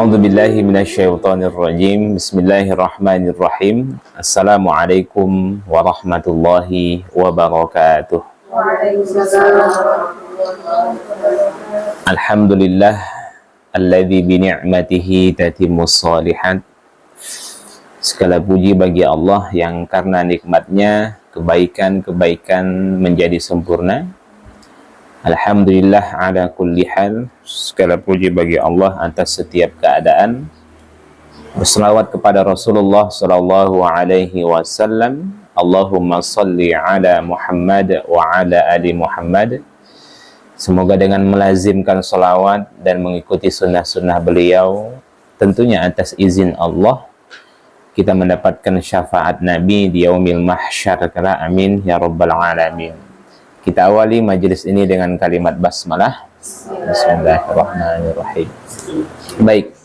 A'udzu billahi minasyaitonir rajim. Bismillahirrahmanirrahim. Assalamualaikum warahmatullahi wabarakatuh. Waalaikumsalam. Alhamdulillah alladzi bi ni'matihi tatimmus shalihat. Segala puji bagi Allah yang karena nikmatnya kebaikan-kebaikan menjadi sempurna. Alhamdulillah ala kulli hal. Segala puji bagi Allah atas setiap keadaan. Berselawat kepada Rasulullah sallallahu alaihi wasallam. Allahumma salli ala Muhammad wa ala ali Muhammad. Semoga dengan melazimkan salawat dan mengikuti sunnah-sunnah beliau, tentunya atas izin Allah, kita mendapatkan syafaat Nabi di yaumil mahsyar kala. Amin ya rabbal alamin. Kita awali majelis ini dengan kalimat basmalah. Bismillahirrahmanirrahim. Baik.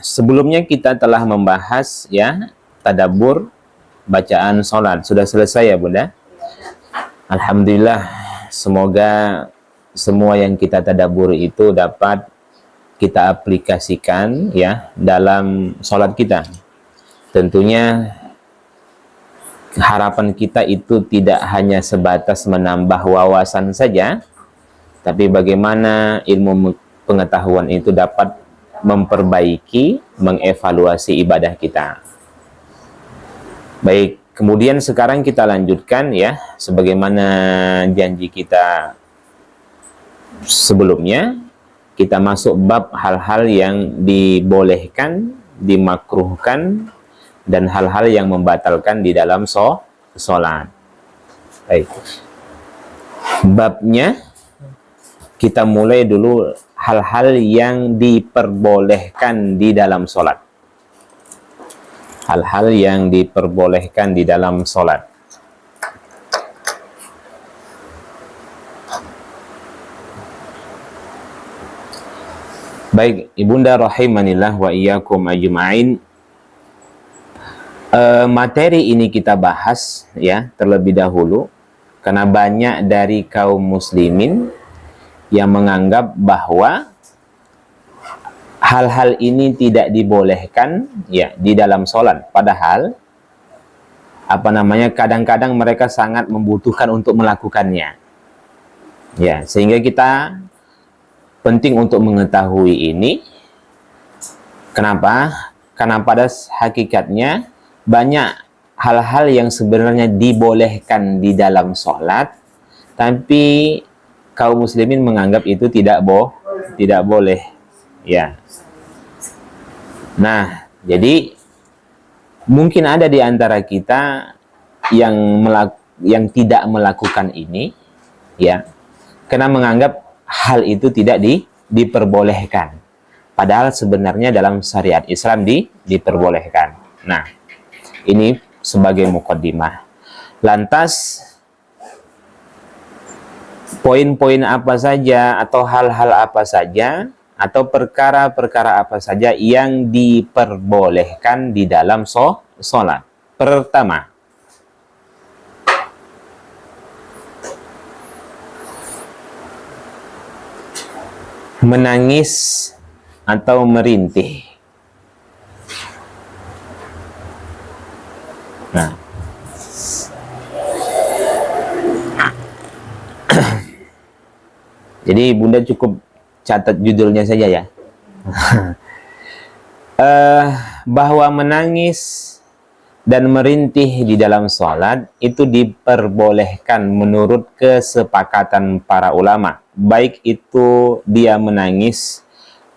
Sebelumnya kita telah membahas ya tadabbur bacaan salat. Sudah selesai ya Bunda? Alhamdulillah. Semoga semua yang kita tadabbur itu dapat kita aplikasikan ya dalam salat kita. Tentunya harapan kita itu tidak hanya sebatas menambah wawasan saja, tapi bagaimana ilmu pengetahuan itu dapat memperbaiki, mengevaluasi ibadah kita. Baik, kemudian sekarang kita lanjutkan ya, sebagaimana janji kita sebelumnya, kita masuk bab hal-hal yang dibolehkan, dimakruhkan, dan hal-hal yang membatalkan di dalam sholat. Baik. Babnya kita mulai dulu hal-hal yang diperbolehkan di dalam sholat. Hal-hal yang diperbolehkan di dalam sholat. Baik, Ibunda rahimanillah wa iyyakum ajma'in. Materi ini kita bahas ya terlebih dahulu karena banyak dari kaum muslimin yang menganggap bahwa hal-hal ini tidak dibolehkan ya di dalam sholat, padahal kadang-kadang mereka sangat membutuhkan untuk melakukannya ya, sehingga kita penting untuk mengetahui ini. Kenapa? Karena pada hakikatnya banyak hal-hal yang sebenarnya dibolehkan di dalam sholat, tapi kaum muslimin menganggap itu tidak boleh ya. Nah, jadi mungkin ada di antara kita yang tidak melakukan ini ya, karena menganggap hal itu tidak diperbolehkan, padahal sebenarnya dalam syariat Islam diperbolehkan. Nah, ini sebagai mukaddimah. Lantas poin-poin apa saja atau hal-hal apa saja atau perkara-perkara apa saja yang diperbolehkan di dalam sholat? Pertama, menangis atau merintih. Nah, jadi Bunda cukup catat judulnya saja ya. Bahwa menangis dan merintih di dalam sholat itu diperbolehkan menurut kesepakatan para ulama. Baik itu dia menangis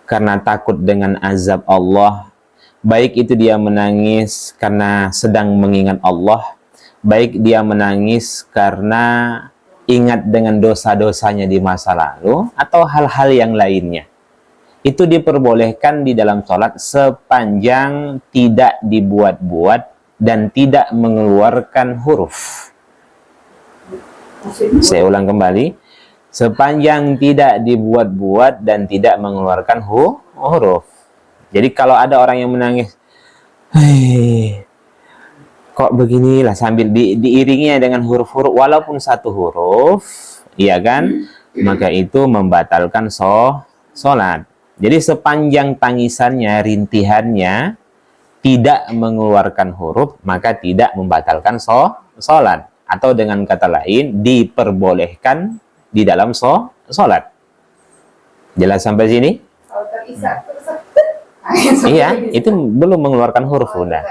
karena takut dengan azab Allah, baik itu dia menangis karena sedang mengingat Allah, baik dia menangis karena ingat dengan dosa-dosanya di masa lalu, atau hal-hal yang lainnya. Itu diperbolehkan di dalam sholat sepanjang tidak dibuat-buat dan tidak mengeluarkan huruf. Saya ulang kembali. Sepanjang tidak dibuat-buat dan tidak mengeluarkan huruf. Jadi kalau ada orang yang menangis, kok beginilah, sambil diiringinya dengan huruf-huruf, walaupun satu huruf, iya kan, maka itu membatalkan sholat. Jadi sepanjang tangisannya, rintihannya tidak mengeluarkan huruf, maka tidak membatalkan sholat. Atau dengan kata lain, diperbolehkan di dalam sholat. Jelas sampai sini? Kalau terisak terus. Iya, itu belum mengeluarkan huruf, Bunda.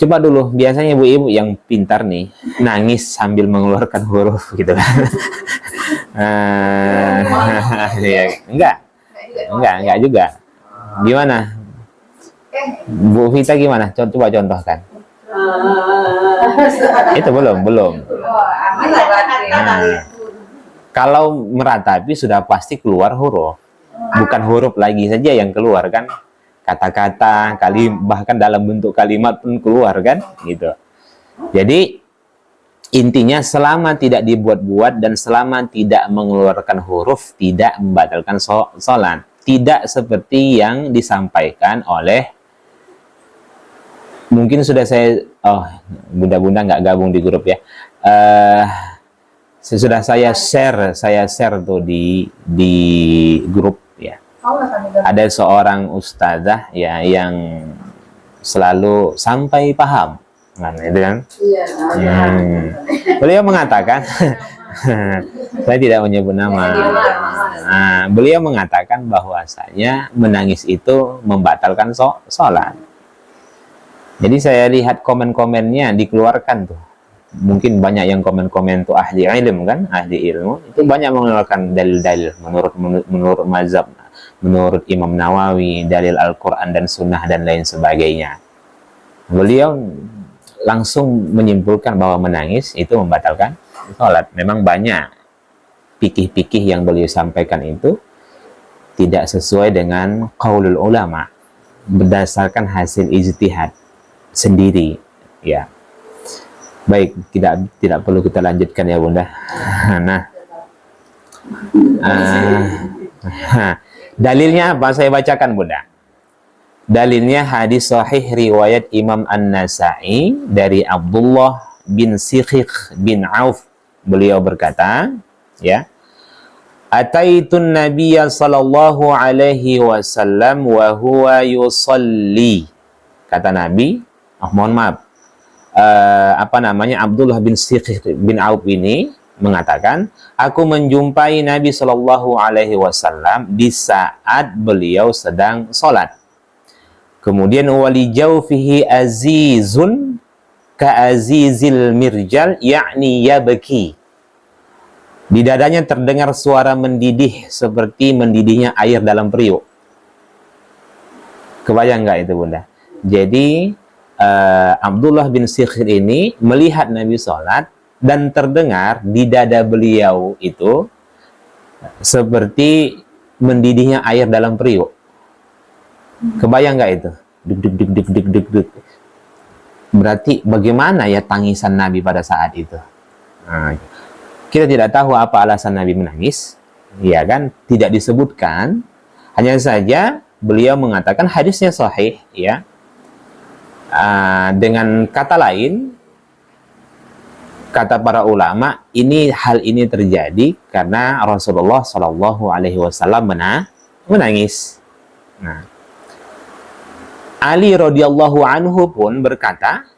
Coba dulu, biasanya ibu-ibu yang pintar nih, nangis sambil mengeluarkan huruf gitu kan. Enggak juga. Gimana? Bu Vita gimana? Coba contohkan. Itu belum. Nah, kalau meratapi sudah pasti keluar huruf. Bukan huruf lagi saja yang keluar kan. Kata-kata, bahkan dalam bentuk kalimat pun keluar kan, gitu. Jadi intinya selama tidak dibuat-buat dan selama tidak mengeluarkan huruf, tidak membatalkan sholat. Tidak seperti yang disampaikan oleh, mungkin sudah bunda-bunda nggak gabung di grup ya. Sudah saya share tuh di grup ya. Ada seorang ustazah ya yang selalu sampai paham, kan itu kan? Beliau mengatakan, saya tidak menyebut nama. Beliau mengatakan bahwasanya menangis itu membatalkan sholat. Jadi saya lihat komen-komennya dikeluarkan tuh. Mungkin banyak yang komen-komen tuh ahli ilmu kan, ahli ilmu itu banyak mengeluarkan dalil-dalil menurut mazhab, menurut Imam Nawawi, dalil Al-Quran dan Sunnah dan lain sebagainya. Beliau langsung menyimpulkan bahwa menangis itu membatalkan sholat. Memang banyak pikih-pikih yang beliau sampaikan itu tidak sesuai dengan qaulul ulama, berdasarkan hasil ijtihad sendiri ya. Baik, tidak perlu kita lanjutkan ya Bunda. Nah, dalilnya apa? Saya bacakan Bunda. Dalilnya hadis sahih riwayat Imam An-Nasa'i dari Abdullah bin Sikhiq bin Auf. Beliau berkata, ya, Ataitun Nabiyya sallallahu alaihi wasallam wa huwa yusalli. Kata Nabi, mohon maaf, Abdullah bin Sikhiq bin Auf ini mengatakan, aku menjumpai Nabi Shallallahu Alaihi Wasallam di saat beliau sedang sholat. Kemudian walijau fihi azizun ka azizil mirjal, yakni yabki. Di dadanya terdengar suara mendidih seperti mendidihnya air dalam periuk. Kebayang nggak itu Bunda? Jadi Abdullah bin Sikhiq ini melihat Nabi sholat dan terdengar di dada beliau itu seperti mendidihnya air dalam periuk. Kebayang nggak itu? Duk. Berarti bagaimana ya tangisan Nabi pada saat itu? Nah, kita tidak tahu apa alasan Nabi menangis, ya kan? Tidak disebutkan. Hanya saja beliau mengatakan hadisnya sahih, ya. Dengan kata lain, kata para ulama, hal ini terjadi karena Rasulullah Shallallahu Alaihi Wasallam menangis. Nah, Ali radhiyallahu anhu pun berkata,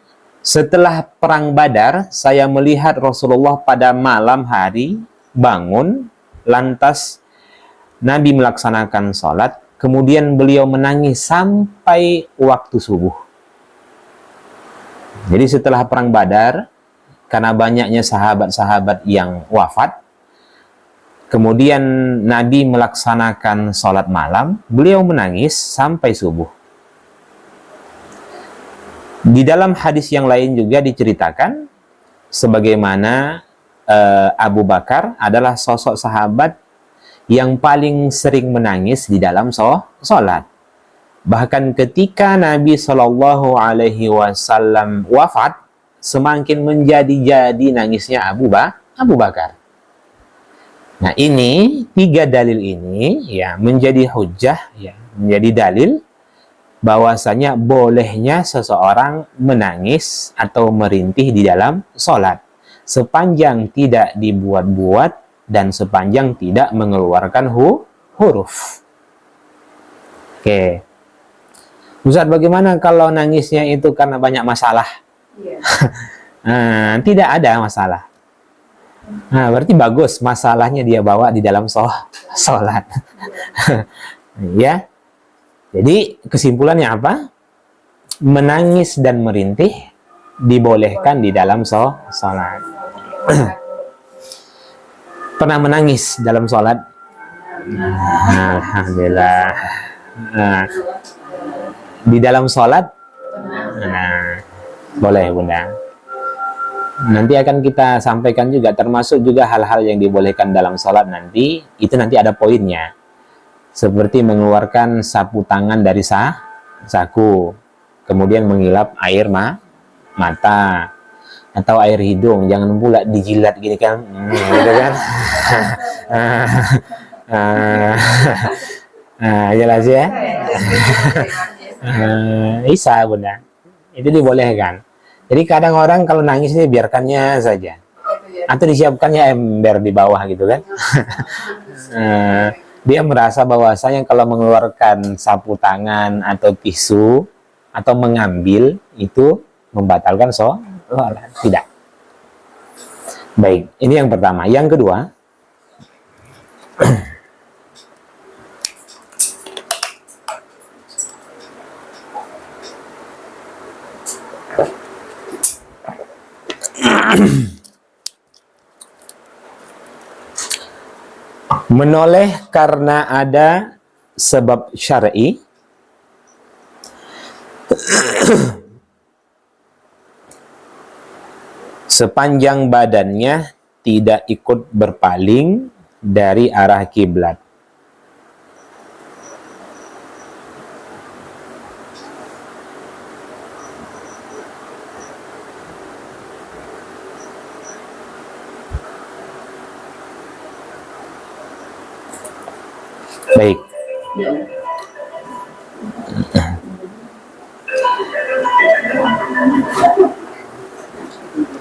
setelah perang Badar, saya melihat Rasulullah pada malam hari bangun, lantas Nabi melaksanakan sholat, kemudian beliau menangis sampai waktu subuh. Jadi setelah perang Badar, karena banyaknya sahabat-sahabat yang wafat, kemudian Nabi melaksanakan sholat malam, beliau menangis sampai subuh. Di dalam hadis yang lain juga diceritakan, sebagaimana Abu Bakar adalah sosok sahabat yang paling sering menangis di dalam sholat. Bahkan ketika Nabi Shallallahu Alaihi Wasallam wafat, semakin menjadi-jadi nangisnya Abu Bakar. Nah, ini tiga dalil ini ya menjadi hujjah, ya menjadi dalil bahwasanya bolehnya seseorang menangis atau merintih di dalam sholat sepanjang tidak dibuat-buat dan sepanjang tidak mengeluarkan huruf. Oke. Ustaz, bagaimana kalau nangisnya itu karena banyak masalah? Iya. Tidak ada masalah. Nah, berarti bagus masalahnya dia bawa di dalam sholat. Ya. Jadi kesimpulannya apa? Menangis dan merintih dibolehkan di dalam sholat. Pernah menangis dalam sholat? Alhamdulillah. Di dalam sholat? Boleh Bunda. Nanti akan kita sampaikan juga, termasuk juga hal-hal yang dibolehkan dalam sholat nanti. Itu nanti ada poinnya. Seperti mengeluarkan sapu tangan dari saku, kemudian mengilap air mata atau air hidung, jangan pula dijilat gini kan, gitu kan. Jelas ya. Bisa Bunda, itu dibolehkan. Jadi kadang orang kalau nangis ini biarkannya saja, atau disiapkannya ember di bawah gitu kan. Dia merasa bahwasanya kalau mengeluarkan sapu tangan atau tisu atau mengambil itu membatalkan sholat. Tidak. Baik, ini yang pertama. Yang kedua, menoleh karena ada sebab syar'i. Sepanjang badannya tidak ikut berpaling dari arah kiblat. Baik.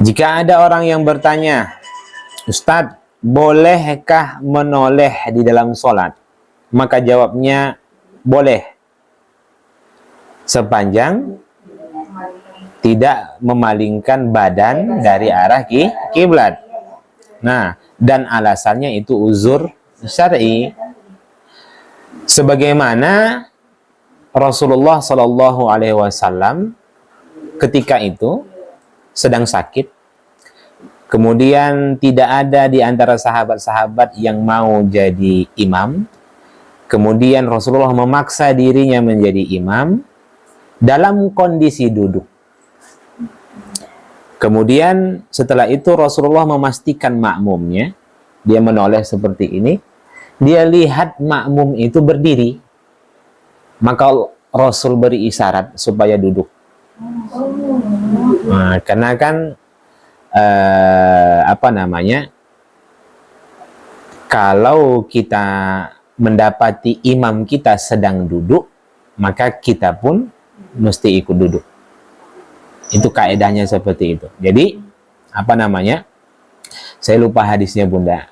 Jika ada orang yang bertanya, Ustadz, bolehkah menoleh di dalam sholat? Maka jawabnya, boleh. Sepanjang tidak memalingkan badan dari arah kiblat. Nah, dan alasannya itu uzur syar'i. Sebagaimana Rasulullah Shallallahu Alaihi Wasallam ketika itu sedang sakit, kemudian tidak ada di antara sahabat-sahabat yang mau jadi imam, kemudian Rasulullah memaksa dirinya menjadi imam dalam kondisi duduk. Kemudian setelah itu Rasulullah memastikan makmumnya, dia menoleh seperti ini, dia lihat makmum itu berdiri, maka Rasul beri isyarat supaya duduk. Nah, karena kan kalau kita mendapati imam kita sedang duduk, maka kita pun mesti ikut duduk. Itu kaedahnya seperti itu. Jadi saya lupa hadisnya Bunda.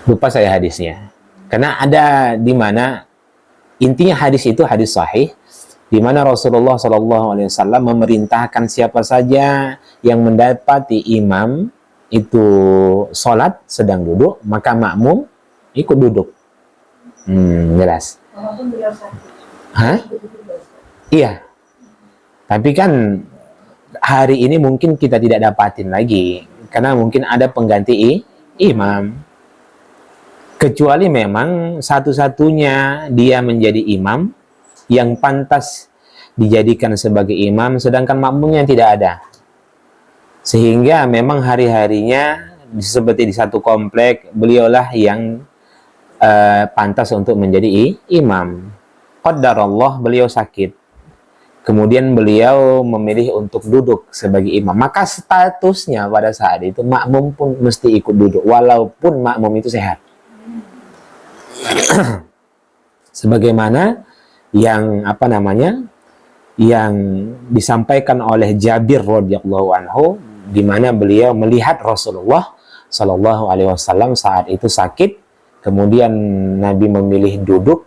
Lupa saya hadisnya. Karena ada di mana intinya hadis itu hadis sahih, di mana Rasulullah SAW memerintahkan siapa saja yang mendapati imam itu sholat sedang duduk, maka makmum ikut duduk. Jelas. Hah? Iya. Tapi kan hari ini mungkin kita tidak dapatin lagi, karena mungkin ada pengganti imam. Kecuali memang satu-satunya dia menjadi imam yang pantas dijadikan sebagai imam, sedangkan makmumnya tidak ada. Sehingga memang hari-harinya seperti di satu komplek, beliaulah yang pantas untuk menjadi imam. Qadarullah, beliau sakit. Kemudian beliau memilih untuk duduk sebagai imam. Maka statusnya pada saat itu makmum pun mesti ikut duduk, walaupun makmum itu sehat. Sebagaimana yang yang disampaikan oleh Jabir radhiyallahu anhu, di mana beliau melihat Rasulullah Shallallahu Alaihi Wasallam saat itu sakit, kemudian Nabi memilih duduk,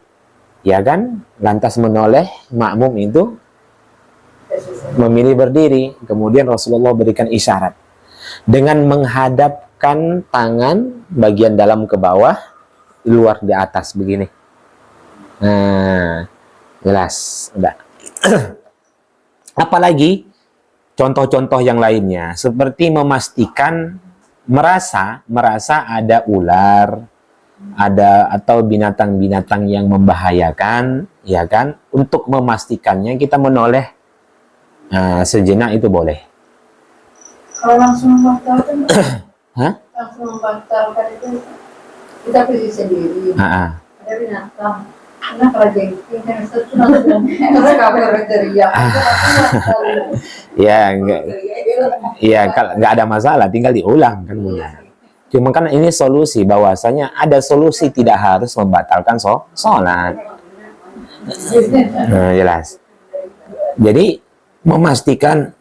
ya kan, lantas menoleh makmum itu memilih berdiri. Kemudian Rasulullah berikan isyarat dengan menghadapkan tangan bagian dalam ke bawah, luar di atas begini. Nah, jelas, udah. Apalagi contoh-contoh yang lainnya, seperti memastikan merasa ada ular, ada atau binatang-binatang yang membahayakan, ya kan? Untuk memastikannya kita menoleh sejenak itu boleh. Kalau langsung membatalkan, Hah? langsung membatalkan itu kita pilih sendiri. Ada binatang. Karena kalau jengking kan itu langsung karena kabar teriak. Ya, enggak. Ya, kalau nggak ada masalah, tinggal diulang kan Bunda. Cuma kan ini solusi, bahwasanya ada solusi tidak harus membatalkan sholat. Nah, jelas. Jadi memastikan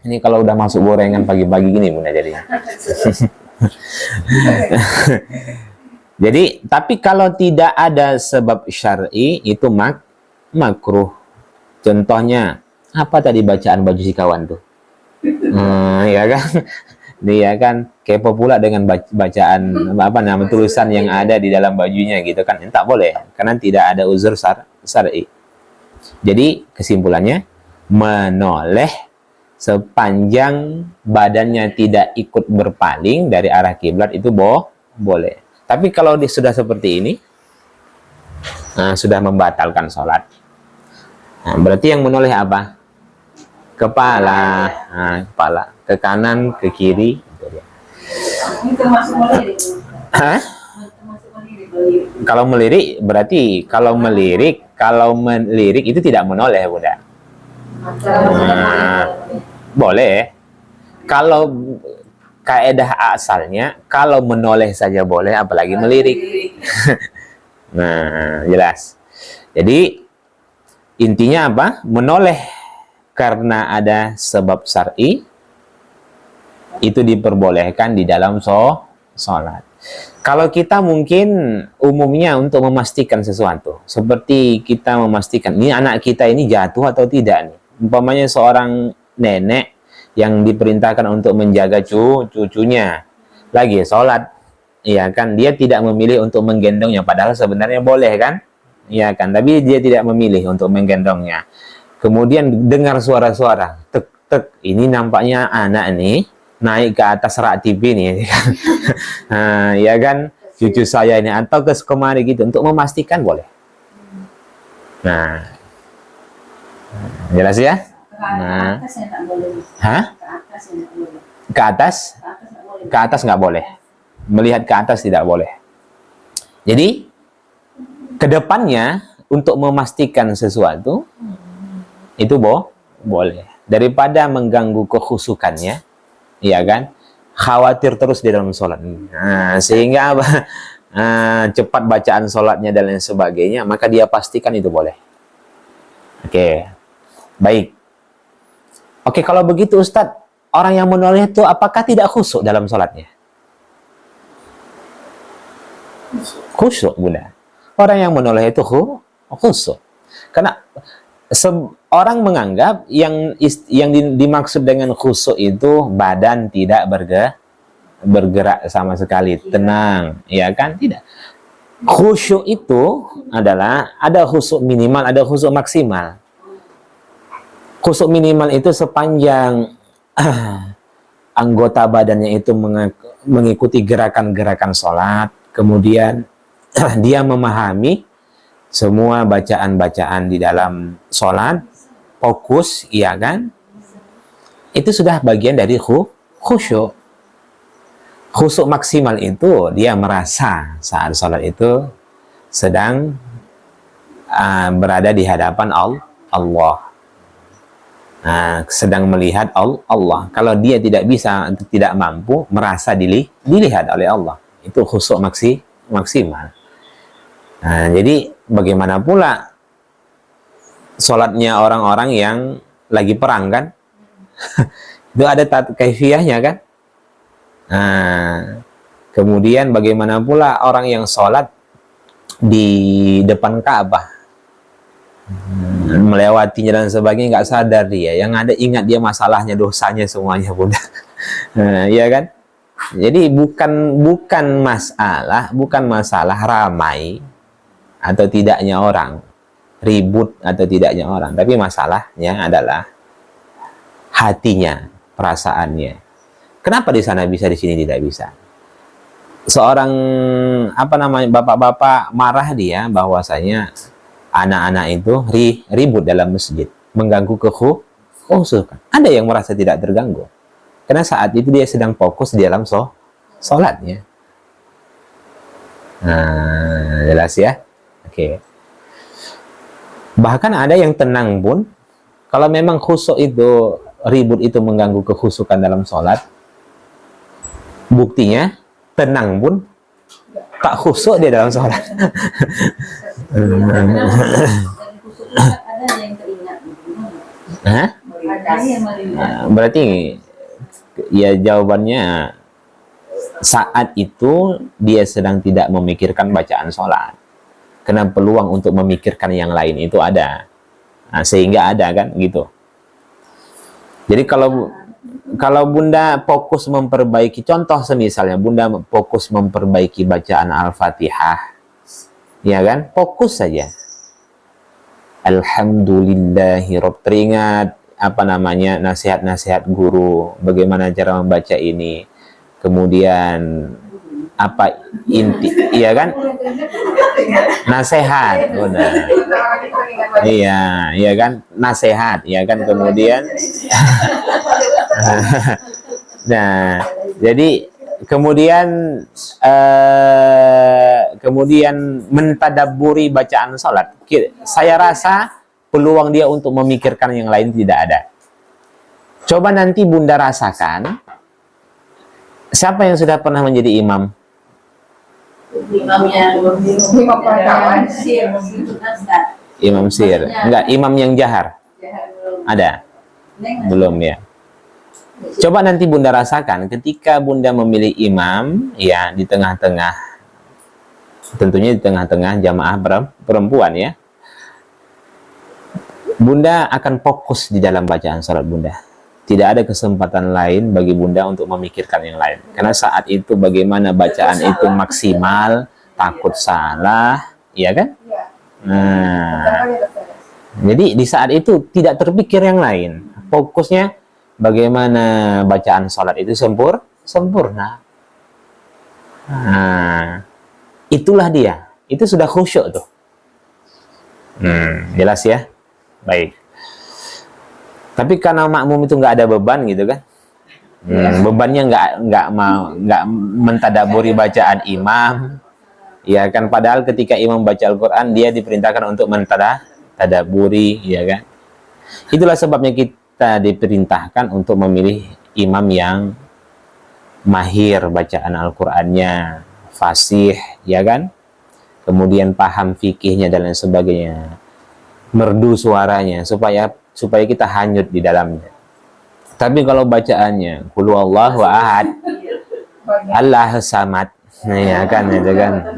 ini kalau udah masuk gorengan pagi-pagi gini Bunda jadinya. Jadi, tapi kalau tidak ada sebab syar'i itu makruh. Contohnya apa tadi bacaan baju si kawan tuh? Ya kan? Dia kan kepo pula dengan bacaan apa nama tulisan yang ada di dalam bajunya gitu kan. Tak boleh karena tidak ada uzur syar'i. Jadi kesimpulannya menoleh sepanjang badannya tidak ikut berpaling dari arah kiblat itu boleh. Tapi kalau dia sudah seperti ini, sudah membatalkan sholat. Nah, berarti yang menoleh apa? Kepala, kepala ke kanan, ke kiri. Ini termasuk melirik. Hah? Kalau melirik berarti kalau melirik itu tidak menoleh, Bunda. Boleh. Kalau kaedah asalnya kalau menoleh saja boleh, apalagi melirik. Nah, jelas. Jadi intinya apa? Menoleh karena ada sebab syar'i itu diperbolehkan di dalam sholat. Kalau kita mungkin umumnya untuk memastikan sesuatu, seperti kita memastikan ini anak kita ini jatuh atau tidak nih. Umpamanya seorang nenek yang diperintahkan untuk menjaga cucunya lagi sholat, ya kan, dia tidak memilih untuk menggendongnya, padahal sebenarnya boleh kan, ya kan, tapi dia tidak memilih untuk menggendongnya. Kemudian dengar suara-suara tek tek, ini nampaknya anak nih naik ke atas rak TV nih, ya kan, cucu saya ini atau ke kemari gitu, untuk memastikan boleh. Nah, jelas ya. Nah, ke atas nggak boleh, melihat ke atas tidak boleh. Jadi kedepannya untuk memastikan sesuatu itu boleh, daripada mengganggu kekhusukannya, ya kan, khawatir terus di dalam sholat, sehingga cepat bacaan sholatnya dan lain sebagainya, maka dia pastikan itu boleh. Oke, baik. Oke, kalau begitu Ustadz, orang yang menoleh itu apakah tidak khusyuk dalam sholatnya? Khusyuk, Bunda. Orang yang menoleh itu khusyuk. Karena orang menganggap yang dimaksud dengan khusyuk itu badan tidak bergerak sama sekali, tenang, ya kan? Tidak. Khusyuk itu adalah ada khusyuk minimal, ada khusyuk maksimal. Khusyuk minimal itu sepanjang anggota badannya itu mengikuti gerakan-gerakan sholat, kemudian dia memahami semua bacaan-bacaan di dalam sholat, fokus, iya kan? Itu sudah bagian dari khusyuk. Khusyuk maksimal itu dia merasa saat sholat itu sedang berada di hadapan Allah. Sedang melihat Allah. Kalau dia tidak bisa, tidak mampu, merasa dilihat oleh Allah, itu khusyuk maksimal. Jadi bagaimana pula sholatnya orang-orang yang lagi perang kan? Itu ada kaifiyahnya kan? Nah, kemudian bagaimana pula orang yang sholat di depan Ka'bah, melewatinya dan sebagainya, nggak sadar dia. Yang ada ingat dia masalahnya, dosanya semuanya, Bunda. Nah, iya kan? Jadi bukan masalah ramai atau tidaknya orang, ribut atau tidaknya orang, tapi masalahnya adalah hatinya, perasaannya. Kenapa di sana bisa, di sini tidak bisa? Seorang bapak-bapak marah dia bahwasanya anak-anak itu ribut dalam masjid, mengganggu kekhusyukan. Ada yang merasa tidak terganggu karena saat itu dia sedang fokus di dalam sholatnya. Nah, jelas ya. Oke. Bahkan ada yang tenang pun, kalau memang khusyuk itu, ribut itu mengganggu kekhusyukan dalam sholat, buktinya tenang pun tak khusyuk dia dalam sholat. Ada yang teringat. Hah? Berarti ya jawabannya saat itu dia sedang tidak memikirkan bacaan sholat, karena peluang untuk memikirkan yang lain itu ada. Nah, sehingga ada kan gitu. Jadi kalau Bunda fokus memperbaiki, contoh semisalnya Bunda fokus memperbaiki bacaan Al-Fatihah, ya kan, fokus saja. Alhamdulillahirobbil, teringat nasihat-nasihat guru, bagaimana cara membaca ini, kemudian apa inti, iya kan, nasihat, benar, iya kan, nasihat, iya kan, kemudian nah, jadi kemudian mentadabburi bacaan salat. Saya rasa peluang dia untuk memikirkan yang lain tidak ada. Coba nanti Bunda rasakan, siapa yang sudah pernah menjadi imam? Imam sir. Enggak, imam yang jahar. Ada? Belum ya. Coba nanti Bunda rasakan ketika Bunda memilih imam, ya, di tengah-tengah, tentunya di tengah-tengah jamaah perempuan ya. Bunda akan fokus di dalam bacaan salat Bunda. Tidak ada kesempatan lain bagi Bunda untuk memikirkan yang lain. Karena saat itu bagaimana bacaan itu maksimal, takut salah, ya kan? Nah, jadi di saat itu tidak terpikir yang lain. Fokusnya bagaimana bacaan salat itu sempurna. Nah, itulah dia. Itu sudah khusyuk tuh. Jelas ya? Baik. Tapi karena makmum itu nggak ada beban gitu kan, bebannya nggak mentadaburi bacaan imam, ya kan. Padahal ketika imam baca Al-Quran dia diperintahkan untuk mentadaburi, ya kan. Itulah sebabnya kita diperintahkan untuk memilih imam yang mahir bacaan Al-Qurannya, fasih, ya kan. Kemudian paham fikihnya dan lain sebagainya, merdu suaranya supaya kita hanyut di dalamnya. Tapi kalau bacaannya qul huwallahu ahad, Allahus samad, nah, ya kan, itu kan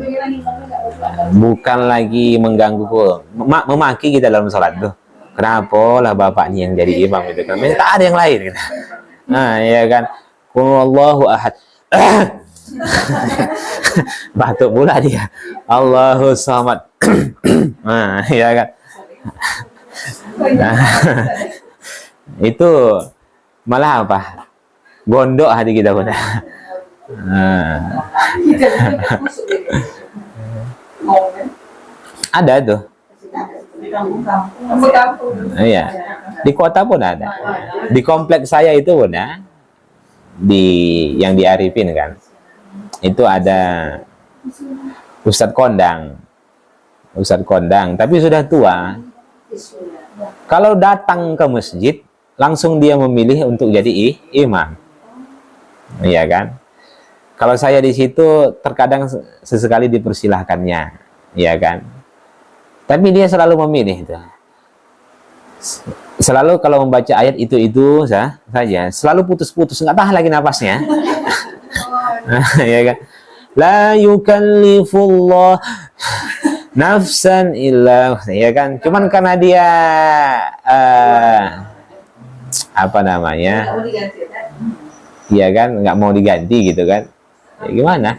bukan lagi mengganggu, memaki kita dalam salat tuh. Kenapa lah bapak ini yang jadi imam itu kan? Tak ada yang lain gitu. Nah, ya kan, qul huwallahu ahad. Batuk pula dia. Allahus samad. Nah, ya kan. Nah, itu malah apa? Gondok hati kita pun. Ada tuh. Iya. Di kota pun ada. Di kompleks saya itu pun ya. Yang di Arifin kan. Itu ada Ustadz Kondang, tapi sudah tua. Kalau datang ke masjid, langsung dia memilih untuk jadi imam, iya kan? Kalau saya di situ terkadang sesekali dipersilahkannya, iya kan? Tapi dia selalu memilih itu. Selalu kalau membaca ayat itu saja, selalu putus-putus, nggak tahan lagi napasnya. Ya kan? La yukallifullah nafsan illa, ya kan? Cuman karena dia apa namanya? Iya kan, nggak mau diganti gitu kan? Ya gimana?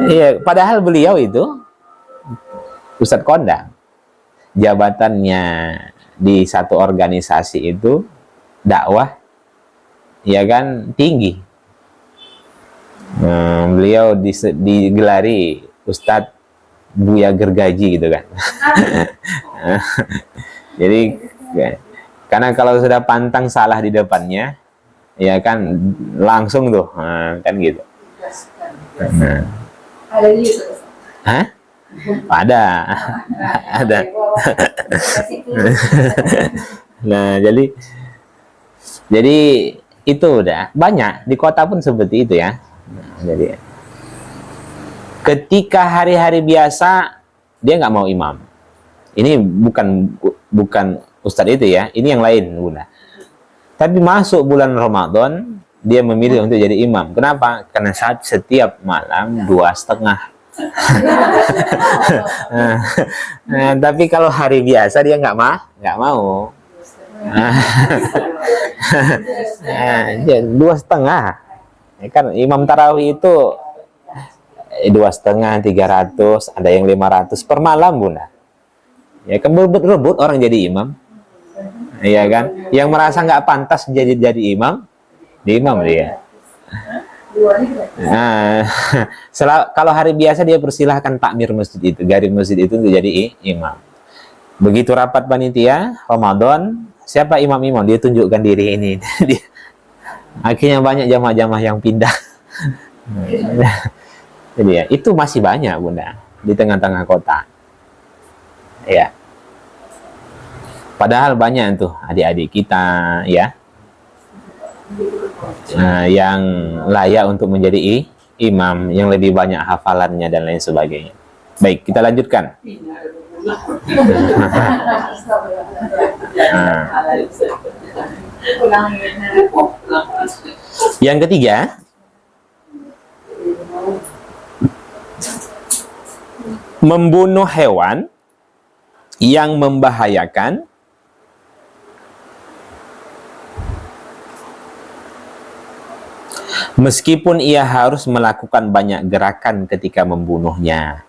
Iya, padahal beliau itu Ustadz kondang, jabatannya di satu organisasi itu dakwah, ya kan, tinggi. Beliau digelari Ustadz Buya Gergaji gitu kan. Jadi karena kalau sudah pantang salah di depannya, ya kan langsung tuh, kan gitu. Ada di YouTube. Hah? Ada. Ada. Nah, jadi itu udah banyak di kota pun seperti itu ya. Nah, jadi ketika hari-hari biasa dia nggak mau imam. Ini bukan ustadz itu ya, ini yang lain Bunda. Tapi masuk bulan Ramadan dia memilih untuk jadi imam. Kenapa? Karena setiap malam 2,5. Nah, tapi kalau hari biasa dia nggak mau. Dia 2,5. Ya kan imam tarawih itu 2,5, 300, ada yang 500 per malam Bunda. Ya kan berebut orang jadi imam. Iya kan? Yang merasa nggak pantas jadi imam, di imam dia. Nah, kalau hari biasa dia persilahkan takmir masjid itu, garis masjid itu untuk jadi imam. Begitu rapat panitia Ramadan, siapa imam-imam dia tunjukkan diri ini. Akhirnya banyak jamaah-jamaah yang pindah. Jadi ya, itu masih banyak Bunda di tengah-tengah kota. Ya. Padahal banyak tuh adik-adik kita ya. Yang layak untuk menjadi imam, yang lebih banyak hafalannya dan lain sebagainya. Baik, kita lanjutkan. Yang ketiga, membunuh hewan yang membahayakan meskipun ia harus melakukan banyak gerakan ketika membunuhnya.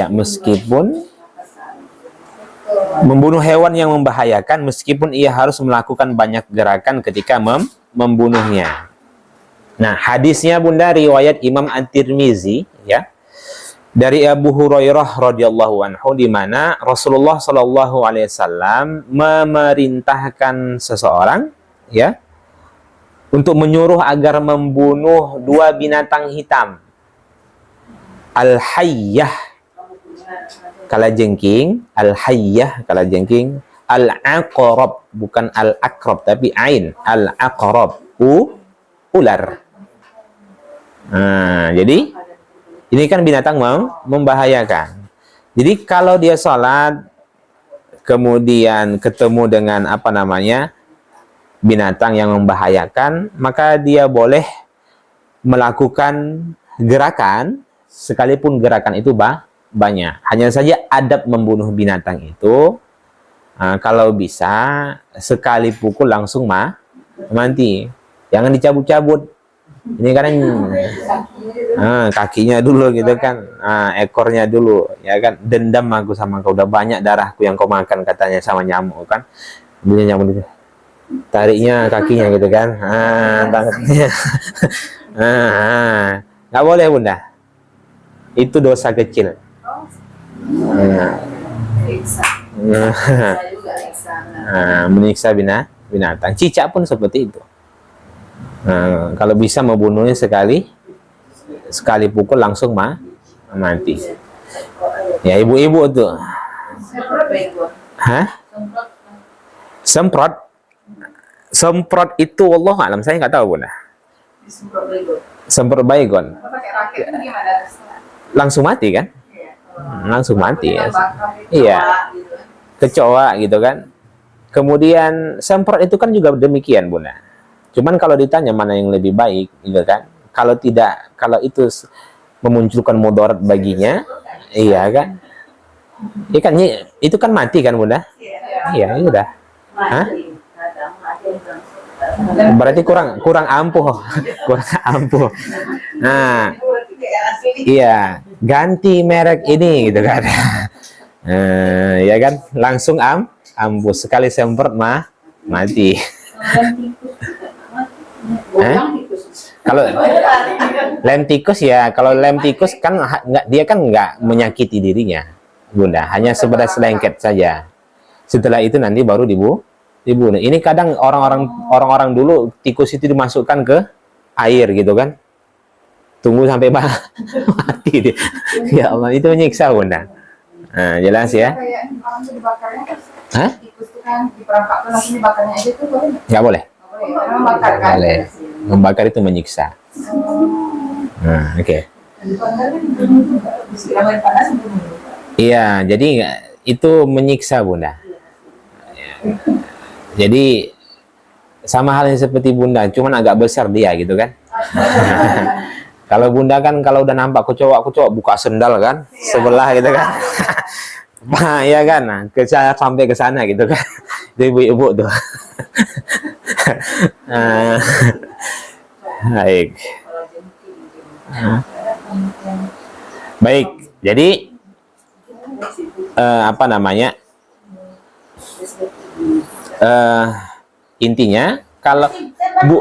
Meskipun membunuh hewan yang membahayakan meskipun ia harus melakukan banyak gerakan ketika membunuhnya. Nah, hadisnya Bunda riwayat Imam At-Tirmizi ya. Dari Abu Hurairah radhiyallahu anhu, di mana Rasulullah sallallahu alaihi wasallam memerintahkan seseorang ya untuk menyuruh agar membunuh 2 binatang hitam. Al-hayyah kalajengking, al-hayyah kalajengking, al-aqrab bukan al-aqrab tapi ain, al-aqrab ular. Nah, jadi ini kan binatang membahayakan. Jadi kalau dia sholat kemudian ketemu dengan binatang yang membahayakan, maka dia boleh melakukan gerakan sekalipun gerakan itu banyak. Hanya saja adab membunuh binatang itu kalau bisa sekali pukul langsung mati. Jangan dicabut-cabut. Ini kan kakinya dulu gitu kan, ekornya dulu, ya kan. Dendam aku sama kau, udah banyak darahku yang kau makan katanya sama nyamuk kan. Dia nyamuk gitu. Tariknya kakinya gitu kan, tangannya. Nggak boleh Bunda. Itu dosa kecil. Menyiksa binatang. Cicak pun seperti itu. Kalau bisa membunuhnya sekali pukul langsung mati. Ya ibu-ibu tuh. Semprot itu wallahu alam, saya nggak tahu Bunda. disemprot baygon. Semprot baygon. Pakai raket itu gimana? Langsung mati kan? Iya. Langsung mati ya. Bakar, Iya. gitu. Kecoa gitu kan. Kemudian semprot itu kan juga demikian, Bunda. Cuman kalau ditanya mana yang lebih baik gitu kan. Kalau itu memunculkan mudarat baginya, iya kan? Iya kan, itu kan mati kan, Bunda? Iya, ya udah. Hah? Berarti kurang ampuh. Kurang ampuh. Nah, iya, ganti merek ini gitu kan. Ya kan, langsung ampuh, sekali semprot mati. Kalau lem tikus ya, kalau lem tikus kan dia kan nggak menyakiti dirinya, Bunda, hanya sebatas lengket saja. Setelah itu nanti baru dibunuh. Ini kadang orang-orang dulu tikus itu dimasukkan ke air gitu kan, tunggu sampai mati dia. Ya Allah, itu menyiksa, Bunda. Nah, jelas ya. Kayak orang itu dibakarnya kan, Hah? tikus itu kan diperangkatkan langsung dibakarnya aja tuh boleh nggak? Nggak boleh. Karena membakar kan? Boleh. Membakar itu menyiksa. Nah, oke. Iya, jadi itu menyiksa, Bunda. Jadi sama halnya seperti Bunda, cuman agak besar dia gitu kan. Kalau Bunda kan kalau udah nampak kecoa buka sendal kan, sebelah gitu kan. Nah, ya kan, nah, sampai ke sana gitu kan. Itu ibu-ibu tuh. Baik. Baik, jadi apa namanya? Intinya kalau Bu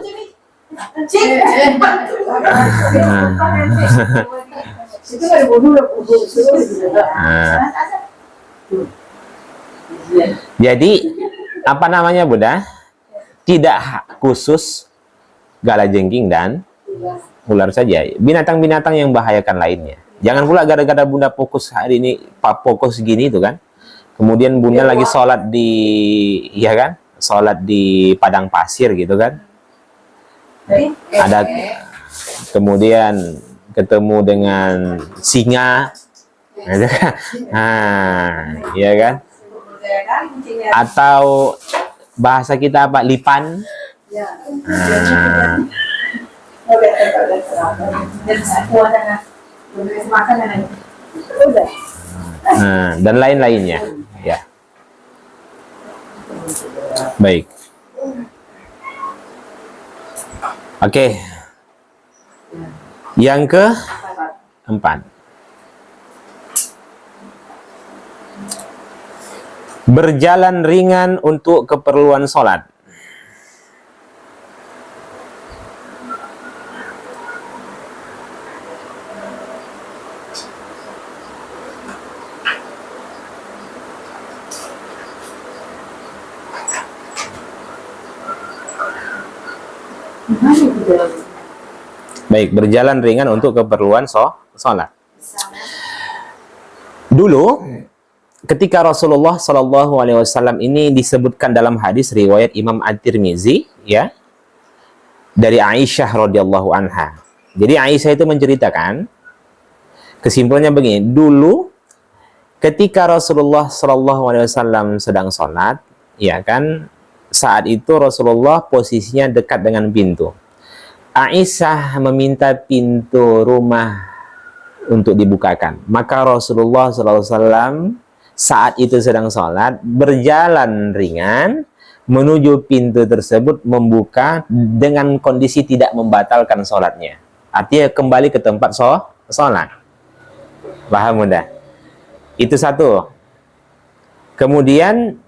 jadi apa namanya, Bunda? Tidak khusus kalajengking dan ular saja, binatang-binatang yang membahayakan lainnya. Jangan pula gara-gara Bunda fokus hari ini, fokus gini itu kan. Kemudian Bunda lagi sholat ya kan? Sholat di padang pasir gitu kan. Ada kemudian ketemu dengan singa. Nah, ya kan? Atau bahasa kita apa? Lipan. Dan lain-lainnya. Ya. Baik. Oke. Yang keempat. Berjalan ringan untuk keperluan sholat. Baik, berjalan ringan untuk keperluan sholat. Dulu, ketika Rasulullah Shallallahu Alaihi Wasallam ini disebutkan dalam hadis riwayat Imam At-Tirmizi, ya, dari Aisyah radhiyallahu anha. Jadi Aisyah itu menceritakan, kesimpulannya begini: dulu, ketika Rasulullah Shallallahu Alaihi Wasallam sedang sholat, ya kan, saat itu Rasulullah posisinya dekat dengan pintu. Aisyah meminta pintu rumah untuk dibukakan. Maka Rasulullah SAW saat itu sedang sholat, berjalan ringan menuju pintu tersebut, membuka dengan kondisi tidak membatalkan sholatnya. Artinya kembali ke tempat sholat. Paham, Bunda? Itu satu. Kemudian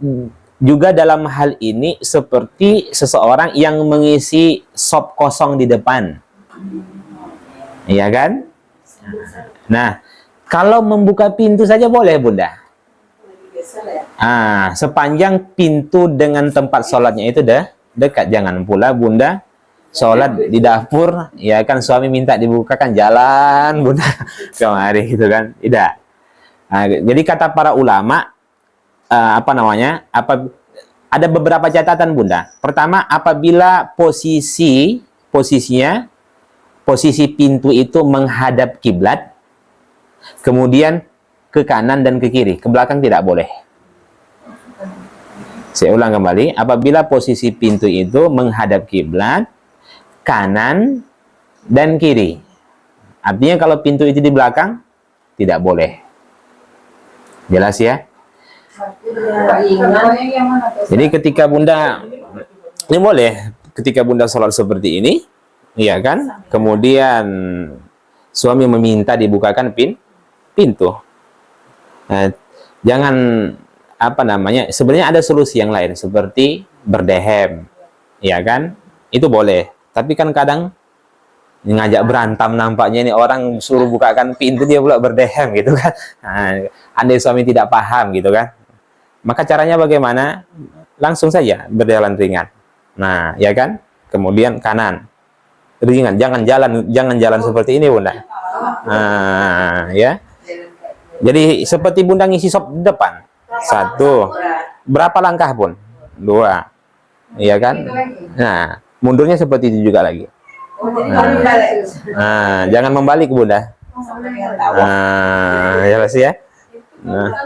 juga dalam hal ini seperti seseorang yang mengisi sop kosong di depan. Iya kan? Nah, kalau membuka pintu saja boleh, Bunda. Sepanjang pintu dengan tempat sholatnya itu dekat. Jangan pula Bunda sholat di dapur, ya kan, suami minta dibukakan, jalan Bunda kemari gitu kan. Tidak. Jadi kata para ulama, ada beberapa catatan, Bunda. Pertama, apabila posisinya posisi pintu itu menghadap kiblat, kemudian ke kanan dan ke kiri, ke belakang tidak boleh. Saya ulang kembali, apabila posisi pintu itu menghadap kiblat, kanan dan kiri. Artinya kalau pintu itu di belakang, tidak boleh. Jelas ya? Jadi ketika Bunda, ini boleh, ketika Bunda sholat seperti ini, iya kan? Kemudian suami meminta dibukakan pintu. Nah, jangan apa namanya, sebenarnya ada solusi yang lain seperti berdehem, ya kan, itu boleh, tapi kan kadang ngajak berantem nampaknya, ini orang suruh bukakan pintu dia pula berdehem gitu kan. Nah, andai suami tidak paham gitu kan, maka caranya bagaimana? Langsung saja berjalan ringan, nah ya kan, kemudian kanan ringan, jangan jalan seperti ini Bunda. Nah ya, jadi seperti Bunda ngisi sop di depan. 1, berapa langkah pun, 2, iya kan? Nah, mundurnya seperti itu juga lagi. Nah, jangan membalik Bunda. Nah, jelas ya. Nah.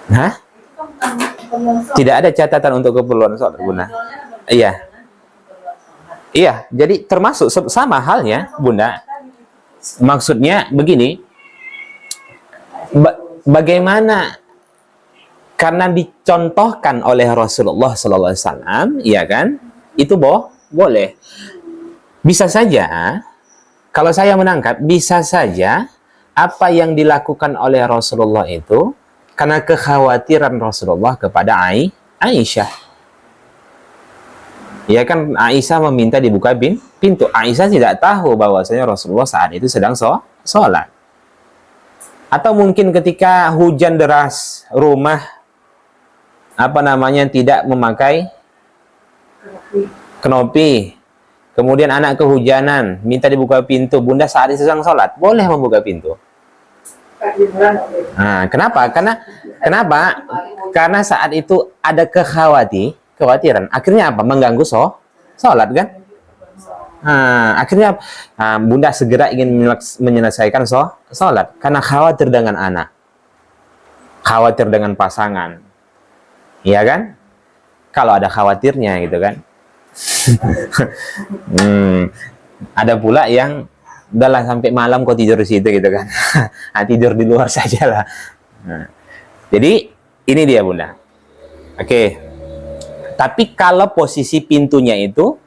Hah? Tidak ada catatan untuk keperluan sholat Bunda. Iya. Iya, jadi termasuk sama halnya Bunda. Maksudnya begini, bagaimana? Karena dicontohkan oleh Rasulullah SAW, ya kan? Itu boleh. Bisa saja, kalau saya menangkap, bisa saja apa yang dilakukan oleh Rasulullah itu karena kekhawatiran Rasulullah kepada Aisyah. Ya kan, Aisyah meminta dibuka pintu. Aisyah tidak tahu bahwasanya Rasulullah saat itu sedang sholat. Atau mungkin ketika hujan deras, rumah tidak memakai kenopi, kemudian anak kehujanan, minta dibuka pintu, Bunda saat itu sedang sholat, boleh membuka pintu. Nah, kenapa? Karena saat itu ada kekhawatiran. Akhirnya apa? Mengganggu sholat kan? Nah, akhirnya Bunda segera ingin menyelesaikan sholat karena khawatir dengan anak, khawatir dengan pasangan. Iya kan? Kalau ada khawatirnya gitu kan. Ada pula yang udahlah sampai malam kok tidur di situ gitu kan. Tidur di luar saja lah. Nah, jadi ini dia Bunda. Oke. Tapi kalau posisi pintunya itu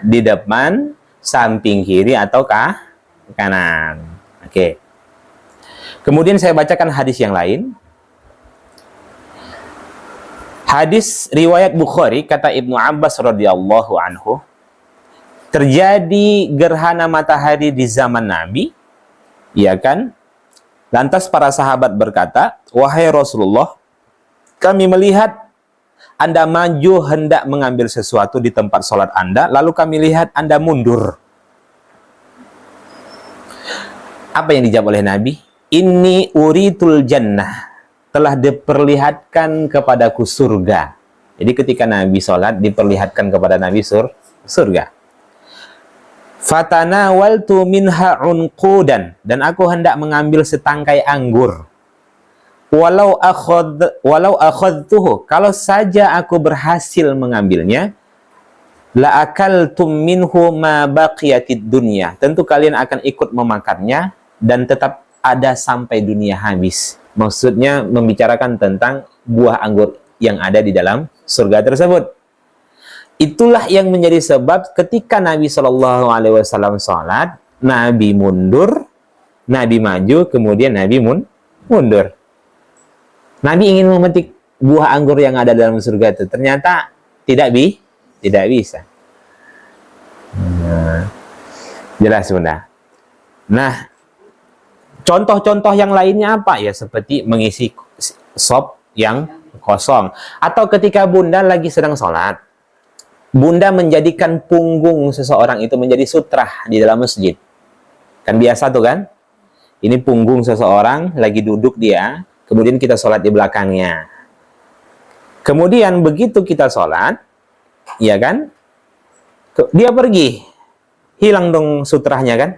di depan, samping kiri atau kanan. Oke. Kemudian saya bacakan hadis yang lain. Hadis riwayat Bukhari, kata Ibnu Abbas radhiyallahu anhu, terjadi gerhana matahari di zaman Nabi, ya kan? Lantas para sahabat berkata, wahai Rasulullah, kami melihat Anda maju hendak mengambil sesuatu di tempat sholat Anda, lalu kami lihat Anda mundur. Apa yang dijawab oleh Nabi? Inni uritul jannah, telah diperlihatkan kepadaku surga. Jadi ketika Nabi sholat, diperlihatkan kepada Nabi surga. Fatanawaltu minha unqudan, dan aku hendak mengambil setangkai anggur. Walau akhadtuhu, kalau saja aku berhasil mengambilnya, la akaltum minhu ma baqiyatid dunya, tentu kalian akan ikut memakannya dan tetap ada sampai dunia habis. Maksudnya membicarakan tentang buah anggur yang ada di dalam surga tersebut. Itulah yang menjadi sebab ketika Nabi SAW sholat, Nabi mundur, Nabi maju, kemudian Nabi mundur. Nabi ingin memetik buah anggur yang ada dalam surga itu. Ternyata tidak bisa. Jelas Bunda. Nah, contoh-contoh yang lainnya apa? Ya seperti mengisi sop yang kosong. Atau ketika Bunda lagi sedang sholat, Bunda menjadikan punggung seseorang itu menjadi sutra di dalam masjid. Kan biasa tuh kan? Ini punggung seseorang, lagi duduk dia, kemudian kita sholat di belakangnya. Kemudian begitu kita sholat, ya kan? Dia pergi. hilang dong sutrahnya kan.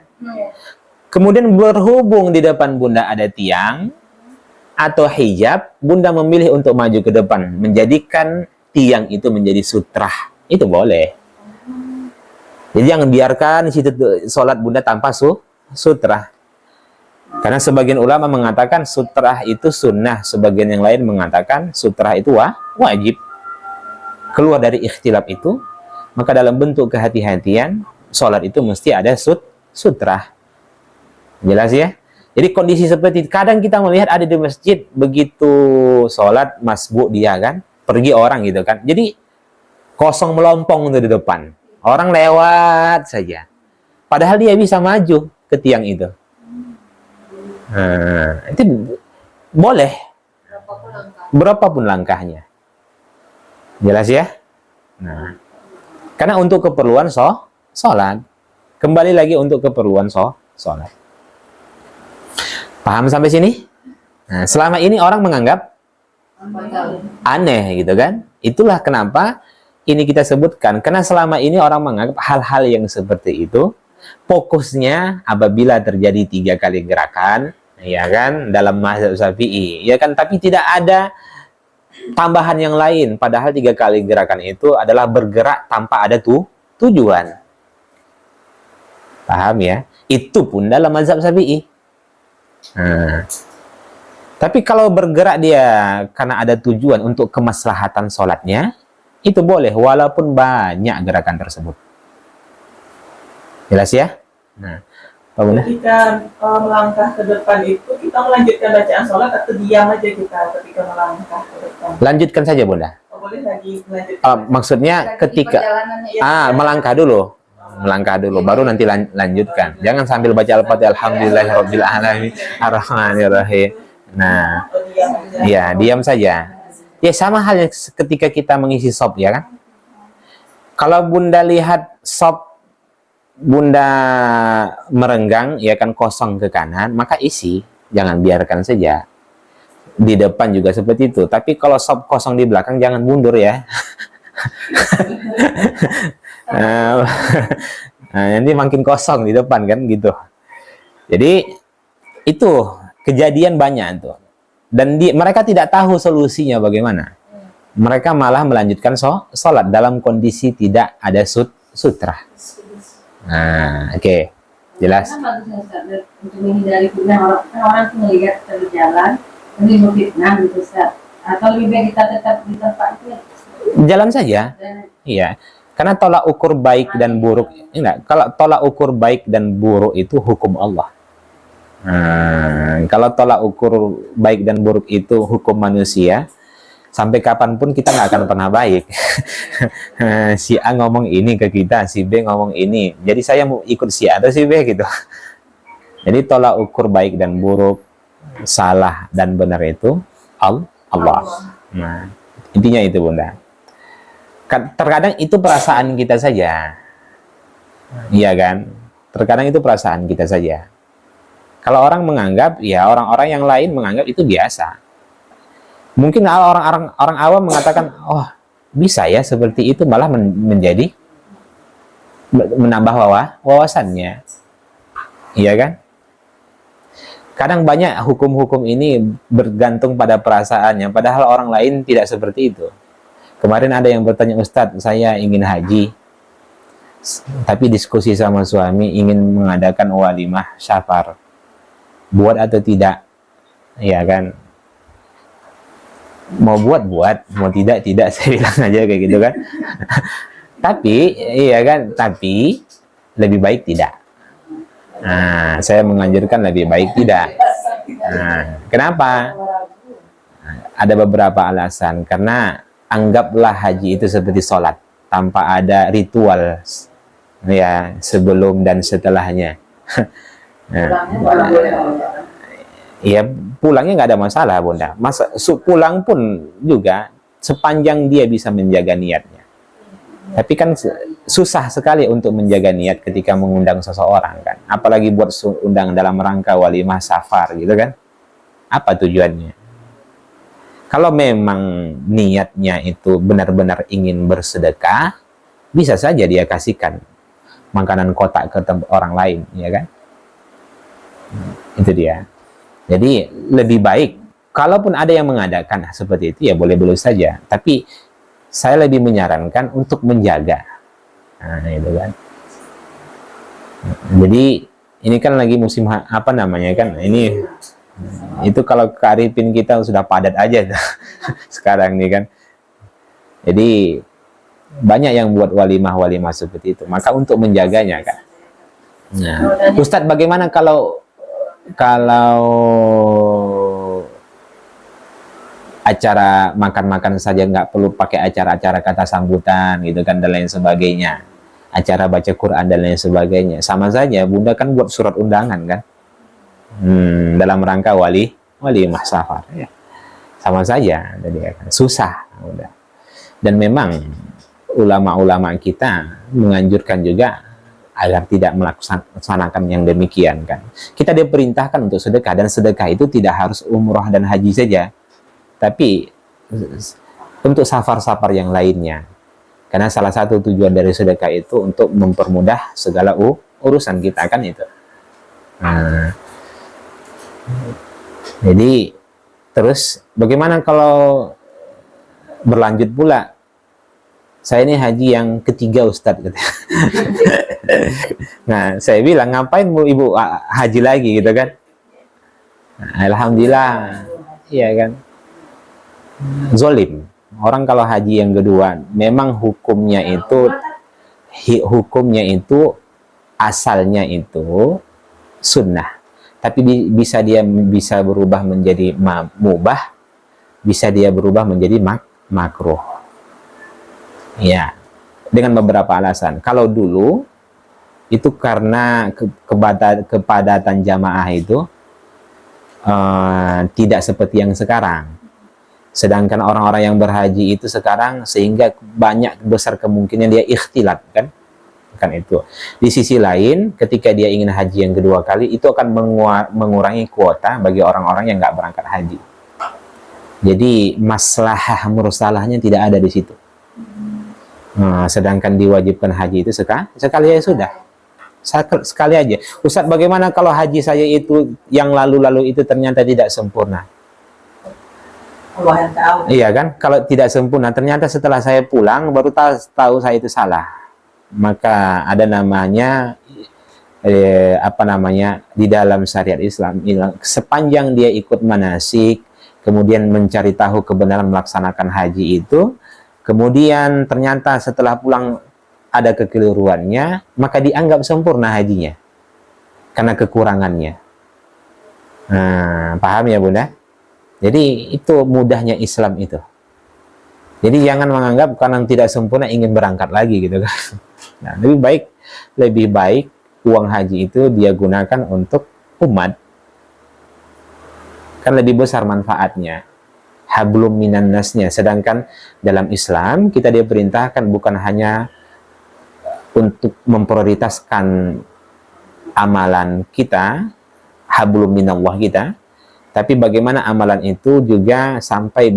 Kemudian berhubung di depan Bunda ada tiang atau hijab, Bunda memilih untuk maju ke depan, menjadikan tiang itu menjadi sutrah. Itu boleh. Jadi jangan biarkan situ sholat Bunda tanpa sutrah. Karena sebagian ulama mengatakan sutrah itu sunnah, sebagian yang lain mengatakan sutrah itu wajib. Keluar dari ikhtilaf itu, maka dalam bentuk kehati-hatian, sholat itu mesti ada sutrah. Jelas ya? Jadi kondisi seperti itu, kadang kita melihat ada di masjid, begitu sholat masbuk dia kan, pergi orang gitu kan. Jadi kosong melompong itu di depan. Orang lewat saja. Padahal dia bisa maju ke tiang itu. Nah, itu boleh. Berapapun langkahnya. Jelas ya? Nah, karena untuk keperluan sholat. Kembali lagi untuk keperluan sholat. Paham sampai sini? Nah, selama ini orang menganggap aneh gitu kan? Itulah kenapa ini kita sebutkan. Karena selama ini orang menganggap hal-hal yang seperti itu fokusnya apabila terjadi 3 kali gerakan, ya kan, dalam mazhab Syafi'i, ya kan, tapi tidak ada tambahan yang lain. Padahal 3 kali gerakan itu adalah bergerak tanpa ada tujuan. Paham ya? Itu pun dalam mazhab Syafi'i. Nah, tapi kalau bergerak dia karena ada tujuan untuk kemaslahatan sholatnya, itu boleh walaupun banyak gerakan tersebut. Jelas ya? Nah, ketika melangkah ke depan itu, kita melanjutkan bacaan sholat atau diam aja kita ketika melangkah ke depan? Lanjutkan saja Bunda. Boleh lagi melanjutkan. Maksudnya ketika melangkah dulu. Melangkah dulu, baru nanti lanjutkan. Jangan sambil baca Al-Fatihah, Alhamdulillahirabbil alamin, Ar-Rahmanir-Rahim. Nah, ya diam saja. Ya sama halnya ketika kita mengisi shop, ya kan? Kalau Bunda lihat shop Bunda merenggang, ya kan, kosong ke kanan, maka isi, jangan biarkan saja. Di depan juga seperti itu. Tapi kalau shop kosong di belakang, jangan mundur ya. Nah, nanti makin kosong di depan kan gitu. Jadi itu kejadian banyak tuh. Dan mereka tidak tahu solusinya bagaimana. Mereka malah melanjutkan sholat dalam kondisi tidak ada sutrah. Nah, oke. Jelas. Untuk menghindari fitnah, orang tuh melihat terjalan, ini fitnah gitu, Ustaz. Atau lebih baik kita tetap di tempat itu. Jalan saja. Iya. Karena tolak ukur baik dan buruk, enggak. Kalau tolak ukur baik dan buruk itu hukum Allah. Nah, kalau tolak ukur baik dan buruk itu hukum manusia, sampai kapanpun kita nggak akan pernah baik. Si A ngomong ini ke kita, si B ngomong ini. Jadi saya mau ikut si A atau si B gitu. Jadi tolak ukur baik dan buruk, salah dan benar itu Allah. Nah, intinya itu Bunda. Terkadang itu perasaan kita saja, iya kan? Terkadang itu perasaan kita saja. Kalau orang menganggap, ya orang-orang yang lain menganggap itu biasa. Mungkin orang awam mengatakan, oh bisa ya seperti itu, malah menjadi menambah wawasannya, iya kan? Kadang banyak hukum-hukum ini bergantung pada perasaannya, padahal orang lain tidak seperti itu. Kemarin ada yang bertanya, Ustadz, saya ingin haji, tapi diskusi sama suami ingin mengadakan walimah syafar. Buat atau tidak? Ya kan? Mau buat, mau tidak, saya bilang aja kayak gitu kan. Tapi, iya kan? Tapi, lebih baik tidak. Nah, saya menganjurkan lebih baik tidak. Nah, kenapa? Ada beberapa alasan. Karena anggaplah haji itu seperti sholat tanpa ada ritual ya sebelum dan setelahnya. Ya pulangnya nggak ada masalah Bunda. Pulang pun juga sepanjang dia bisa menjaga niatnya. Tapi kan susah sekali untuk menjaga niat ketika mengundang seseorang kan. Apalagi buat undang dalam rangka walimah safar gitu kan. Apa tujuannya? Kalau memang niatnya itu benar-benar ingin bersedekah, bisa saja dia kasihkan makanan kotak ke orang lain, ya kan? Itu dia. Jadi lebih baik, kalaupun ada yang mengadakan seperti itu ya boleh-boleh saja, tapi saya lebih menyarankan untuk menjaga. Nah, itu kan. Jadi ini kan lagi musim apa namanya kan? Ini itu kalau kearifin kita sudah padat aja sekarang nih kan. Jadi banyak yang buat walimah seperti itu. Maka untuk menjaganya kan. Nah, Ustadz, bagaimana kalau acara makan-makan saja, nggak perlu pakai acara-acara kata sambutan gitu kan dan lain sebagainya, acara baca Quran dan lain sebagainya, sama saja Bunda kan buat surat undangan kan, dalam rangka walimah safar ya, sama saja jadi kan susah udah. Dan memang ulama-ulama kita menganjurkan juga agar tidak melaksanakan yang demikian kan. Kita diperintahkan untuk sedekah, dan sedekah itu tidak harus umroh dan haji saja, tapi untuk safar-safar yang lainnya. Karena salah satu tujuan dari sedekah itu untuk mempermudah segala urusan kita kan itu. Nah, jadi terus bagaimana kalau berlanjut pula? Saya ini haji yang ketiga Ustadz gitu. Nah, saya bilang ngapain ibu haji lagi gitu kan? Nah, alhamdulillah, iya kan? Zolim. Orang kalau haji yang kedua, memang hukumnya itu asalnya itu sunnah, tapi bisa berubah menjadi mubah, bisa dia berubah menjadi makruh. Ya, dengan beberapa alasan. Kalau dulu itu karena kepadatan jamaah itu tidak seperti yang sekarang. Sedangkan orang-orang yang berhaji itu sekarang sehingga besar kemungkinan dia ikhtilat kan itu. Di sisi lain, ketika dia ingin haji yang kedua kali, itu akan mengurangi kuota bagi orang-orang yang nggak berangkat haji. Jadi maslahah mursalahnya tidak ada di situ. Nah, sedangkan diwajibkan haji itu sekali ya sudah, sekali aja. Ustadz, bagaimana kalau haji saya itu yang lalu-lalu itu ternyata tidak sempurna? Allah yang tahu. Iya kan, kalau tidak sempurna ternyata setelah saya pulang baru tahu saya itu salah, maka ada namanya di dalam syariat Islam, sepanjang dia ikut manasik, kemudian mencari tahu kebenaran melaksanakan haji itu, kemudian ternyata setelah pulang ada kekeliruannya, maka dianggap sempurna hajinya karena kekurangannya. Nah, paham ya Bunda? Jadi itu mudahnya Islam itu. Jadi jangan menganggap karena tidak sempurna ingin berangkat lagi gitu kan. Nah, lebih baik uang haji itu dia gunakan untuk umat. Kan lebih besar manfaatnya. Hablum minan nasnya. Sedangkan dalam Islam kita diperintahkan bukan hanya untuk memprioritaskan amalan kita, hablum minallah kita, tapi bagaimana amalan itu juga sampai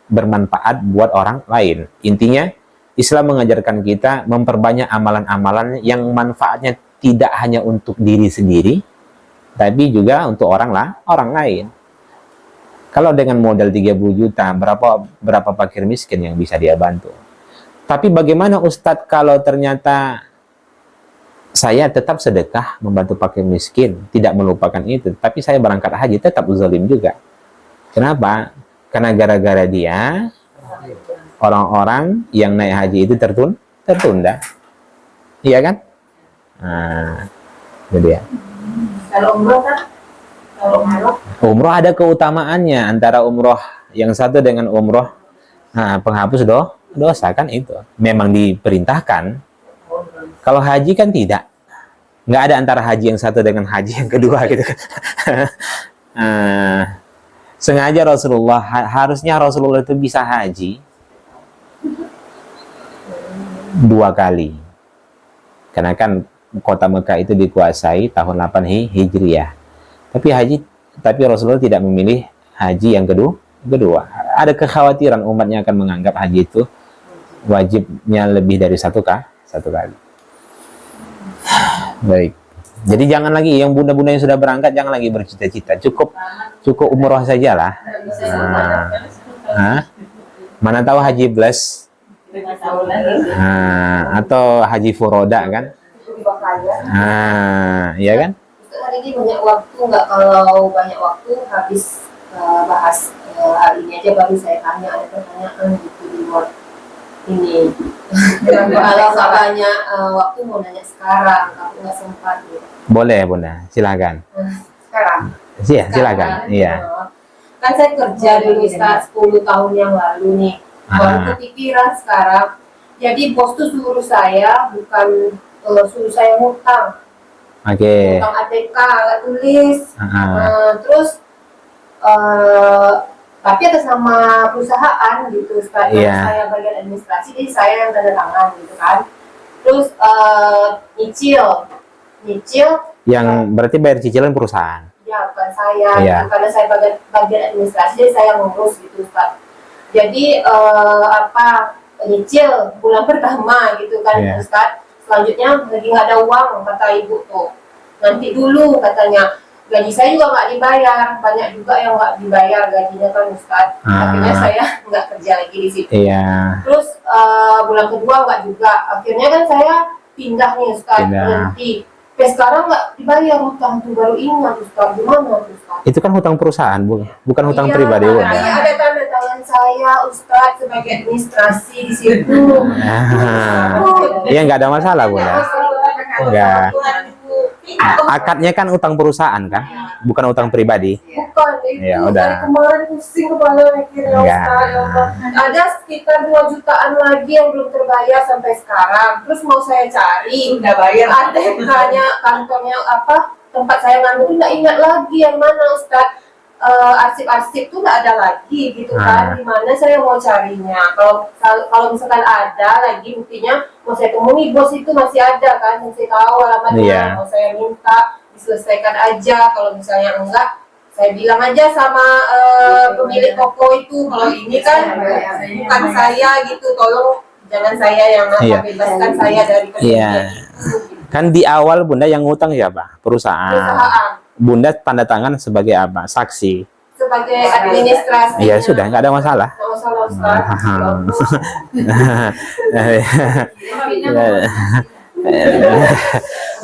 bermanfaat buat orang lain. Intinya Islam mengajarkan kita memperbanyak amalan-amalan yang manfaatnya tidak hanya untuk diri sendiri, tapi juga untuk orang lain. Kalau dengan modal 30 juta, berapa fakir miskin yang bisa dia bantu? Tapi bagaimana Ustadz kalau ternyata saya tetap sedekah membantu fakir miskin, tidak melupakan itu, tapi saya berangkat haji tetap zalim juga. Kenapa? Karena gara-gara dia orang-orang yang naik haji itu tertunda. Iya kan? Nah, itu dia. Kalau umroh kan? Kalau Umroh ada keutamaannya antara umroh yang satu dengan umroh penghapus dosa kan itu. Memang diperintahkan. Kalau haji kan tidak. Nggak ada antara haji yang satu dengan haji yang kedua gitu kan. Sengaja harusnya Rasulullah itu bisa haji 2 kali. Karena kan kota Mekah itu dikuasai tahun 8 Hijriah. Tapi Rasulullah tidak memilih haji yang kedua. Ada kekhawatiran umatnya akan menganggap haji itu wajibnya lebih dari satu kali. Baik. Jadi jangan lagi yang bunda-bunda yang sudah berangkat jangan lagi bercita-cita. Cukup umroh saja lah. Mana tahu haji bless. Atau haji furoda kan? Iya kan? Hari ini banyak waktu nggak? Kalau banyak waktu habis bahas hari ini aja baru saya tanya, ada pertanyaan gitu di luar ini. Kalau nggak banyak waktu mau nanya sekarang, tapi nggak sempat gitu. Boleh bunda, silakan. Sekarang? Iya, silakan. Iya. Kan saya kerja dulu Ustaz 10 tahun yang lalu nih. Baru kepikiran sekarang. Jadi bos tuh suruh saya bukan suruh saya ngutang. Oke. Ngutang ATK, nggak tulis. Terus tapi atas nama perusahaan gitu, Ustaz. Saya bagian administrasi, jadi saya yang tanda tangan gitu kan. Terus nyicil. Yang berarti bayar cicilan perusahaan. Ya, bukan saya. Gitu, karena saya bagian administrasi, jadi saya ngurus gitu, Ustaz. Jadi nyicil bulan pertama gitu kan, Ustaz. Selanjutnya lagi nggak ada uang, kata ibu tuh. Nanti dulu katanya. Gaji saya juga nggak dibayar, banyak juga yang nggak dibayar gajinya kan, Ustaz. Akhirnya saya nggak kerja lagi di situ. Terus bulan kedua nggak juga. Akhirnya kan saya pindah nih, Ustaz, berhenti. Sampai sekarang nggak dibayar hutang tuh, baru ingat, Ustaz. Gimana, Ustaz? Itu kan hutang perusahaan, bukan hutang pribadi. Iya, ada tanda tangan saya, Ustaz, sebagai administrasi di situ. Iya, nggak ada masalah, Bunda. Enggak. Akadnya kan utang perusahaan kan, bukan utang pribadi. Bukan, itu ya, udah. dari kemarin pusing kepala mikirnya, Ustaz. Ada sekitar 2 jutaan lagi yang belum terbayar sampai sekarang. Terus mau saya cari, udah bayar. ATK-nya, kantornya tempat saya ngambil itu nggak ingat lagi yang mana, Ustaz. Arsip-arsip tuh nggak ada lagi gitu kan, dimana saya mau carinya. Kalau misalkan ada lagi buktinya, mau saya temui bos itu masih ada kan, saya tahu alamatnya, mau saya minta diselesaikan aja. Kalau misalnya enggak, saya bilang aja sama pemilik toko itu, kalau ini kan bukan saya gitu, tolong jangan saya yang bebaskan saya dari kerjaan. Kan di awal Bunda yang ngutang siapa? Perusahaan. Bunda tanda tangan sebagai apa? Saksi. Sebagai administrasi. Ya sudah, nggak ada masalah. Nggak masalah, Ustaz.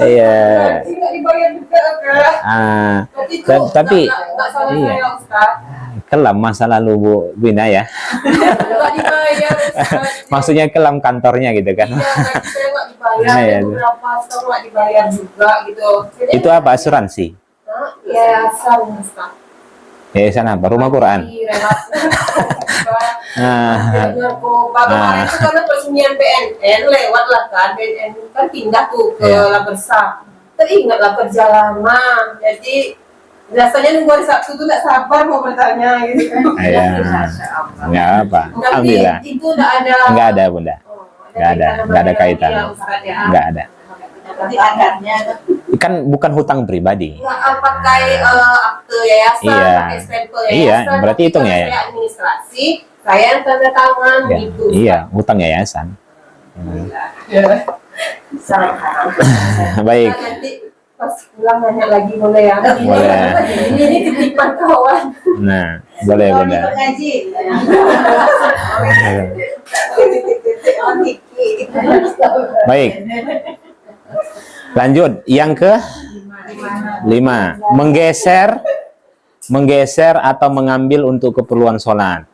Iya. Nggak dibayar juga, Kak. Tapi nggak salah saya, Ustaz. Kelam masa lalu Bu Bina ya. Nggak dibayar, Ustaz. Maksudnya kelam kantornya gitu kan. Iya, saya nggak dibayar. Beberapa tahun nggak dibayar juga gitu. Jadi, itu apa, asuransi? Yayasan, Ustaz. Yayasan apa? Rumah Quran? Kemarin itu karena peresmian BNN lewat lah kan, BNN kan pindah tuh ke Labersa. Teringatlah kerja lama, jadi biasanya nunggu hari Sabtu tuh nggak sabar mau bertanya gitu. Nggak apa. Alhamdulillah. Itu nggak ada. Nggak ada Bunda. Nggak ada kaitan. Nggak ada. Kan bukan hutang pribadi. Nggak pakai akte yayasan, pakai stempel yayasan. Iya, berarti itu ya. Saya administrasi, saya yang tanda tangan gitu. Iya, hutang yayasan. Salah. Baik. Nanti pas pulang nanya lagi boleh ya? Boleh. Ini titipan kawan. Nah, boleh Bunda. Baik. Lanjut, yang ke 5. Menggeser atau mengambil untuk keperluan sholat.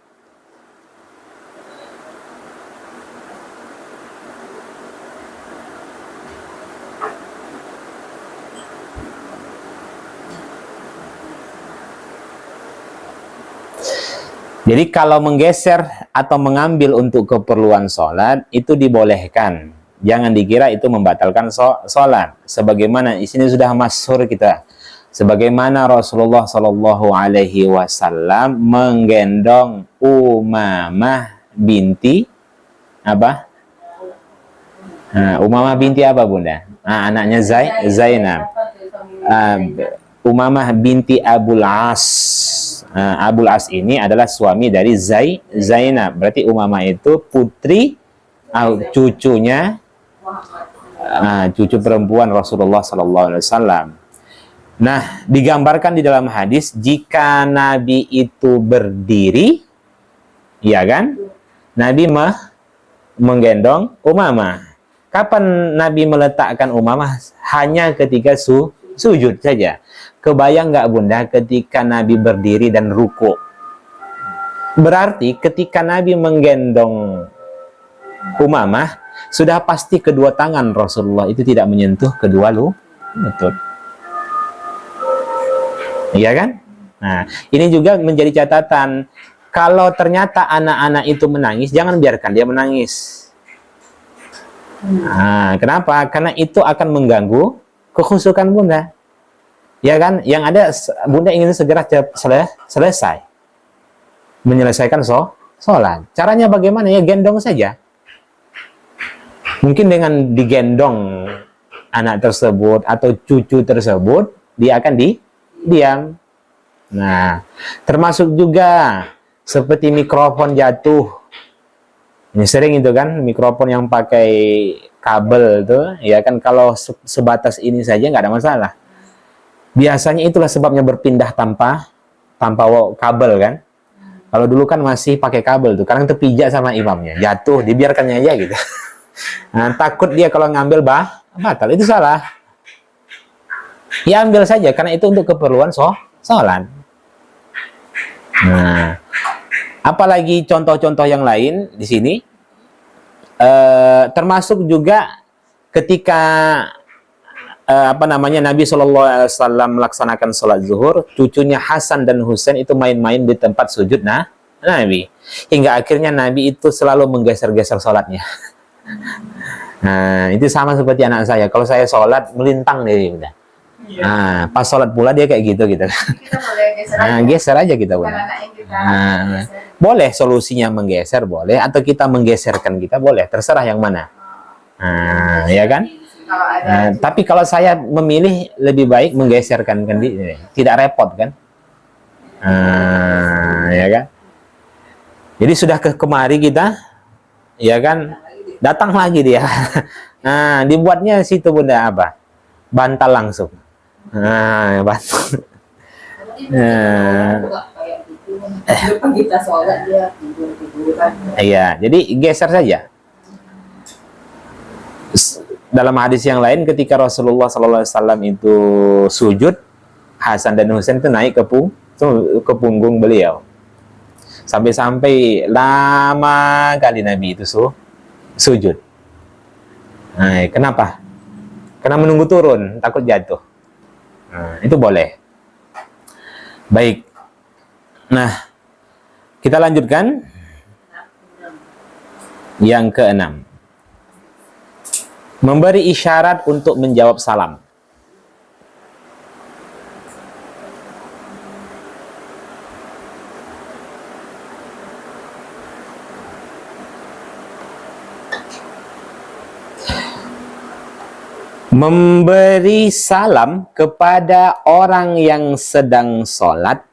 Jadi kalau menggeser atau mengambil untuk keperluan sholat itu dibolehkan. Jangan dikira itu membatalkan sholat. Sebagaimana di sini sudah masyhur kita. Sebagaimana Rasulullah Shallallahu Alaihi Wasallam menggendong Umamah binti apa? Umamah binti apa Bunda? Anaknya Zainab. Umamah binti Abul As. Abul As ini adalah suami dari Zainab. Berarti Umamah itu putri cucunya cucu perempuan Rasulullah Sallallahu Alaihi Wasallam. Nah, digambarkan di dalam hadis jika Nabi itu berdiri, ya kan? Nabi menggendong Umamah. Kapan Nabi meletakkan Umamah? Hanya ketika sujud saja. Kebayang nggak Bunda ketika Nabi berdiri dan ruku? Berarti ketika Nabi menggendong Umamah, sudah pasti kedua tangan Rasulullah itu tidak menyentuh kedua lutut. Iya kan? Nah, ini juga menjadi catatan. Kalau ternyata anak-anak itu menangis, jangan biarkan dia menangis. Nah, kenapa? Karena itu akan mengganggu kekhusyukan Bunda. Ya kan? Yang ada Bunda ingin segera selesai menyelesaikan sholat. Caranya bagaimana? Ya gendong saja. Mungkin dengan digendong anak tersebut atau cucu tersebut, dia akan diam. Nah, termasuk juga seperti mikrofon jatuh. Ini sering itu kan, mikrofon yang pakai kabel tuh, ya kan, kalau sebatas ini saja nggak ada masalah. Biasanya itulah sebabnya berpindah tanpa kabel kan. Kalau dulu kan masih pakai kabel tuh, kadang terpijak sama imamnya, jatuh, dibiarkannya aja gitu. Nah, takut dia kalau ngambil batal, itu salah. Ya ambil saja, karena itu untuk keperluan sholat. Nah, apalagi contoh-contoh yang lain di sini, termasuk juga ketika Nabi SAW melaksanakan sholat zuhur, cucunya Hasan dan Husain itu main-main di tempat sujud Nabi, hingga akhirnya Nabi itu selalu menggeser-geser sholatnya. Nah, itu sama seperti anak saya. Kalau saya sholat melintang dia udah. Nah, pas sholat pula dia kayak gitu. Kita boleh geser Nah, aja. geser aja kita Bukan Bunda. anak yang kita Nah, geser. boleh solusinya menggeser, boleh, atau kita menggeserkan kita boleh, terserah yang mana. Nah, ya kan? Kalau ada Nah, tapi kalau saya memilih lebih baik menggeserkan kan, tidak repot kan? Nah, ya kan? Jadi sudah kemari kita, ya kan? Datang lagi dia. Nah, dibuatnya situ Bunda apa? Bantal langsung. Nah, bantal. Nah, depan kita sholat dia tidur kan. iya, jadi geser saja. Dalam hadis yang lain, ketika Rasulullah SAW itu sujud, Hasan dan Husain itu naik ke punggung beliau. Sampai-sampai lama kali Nabi itu sujud. Nah, kenapa? Karena menunggu turun, takut jatuh. Nah, itu boleh. Baik. Nah, kita lanjutkan. Yang keenam. Memberi isyarat untuk menjawab salam. Memberi salam kepada orang yang sedang sholat.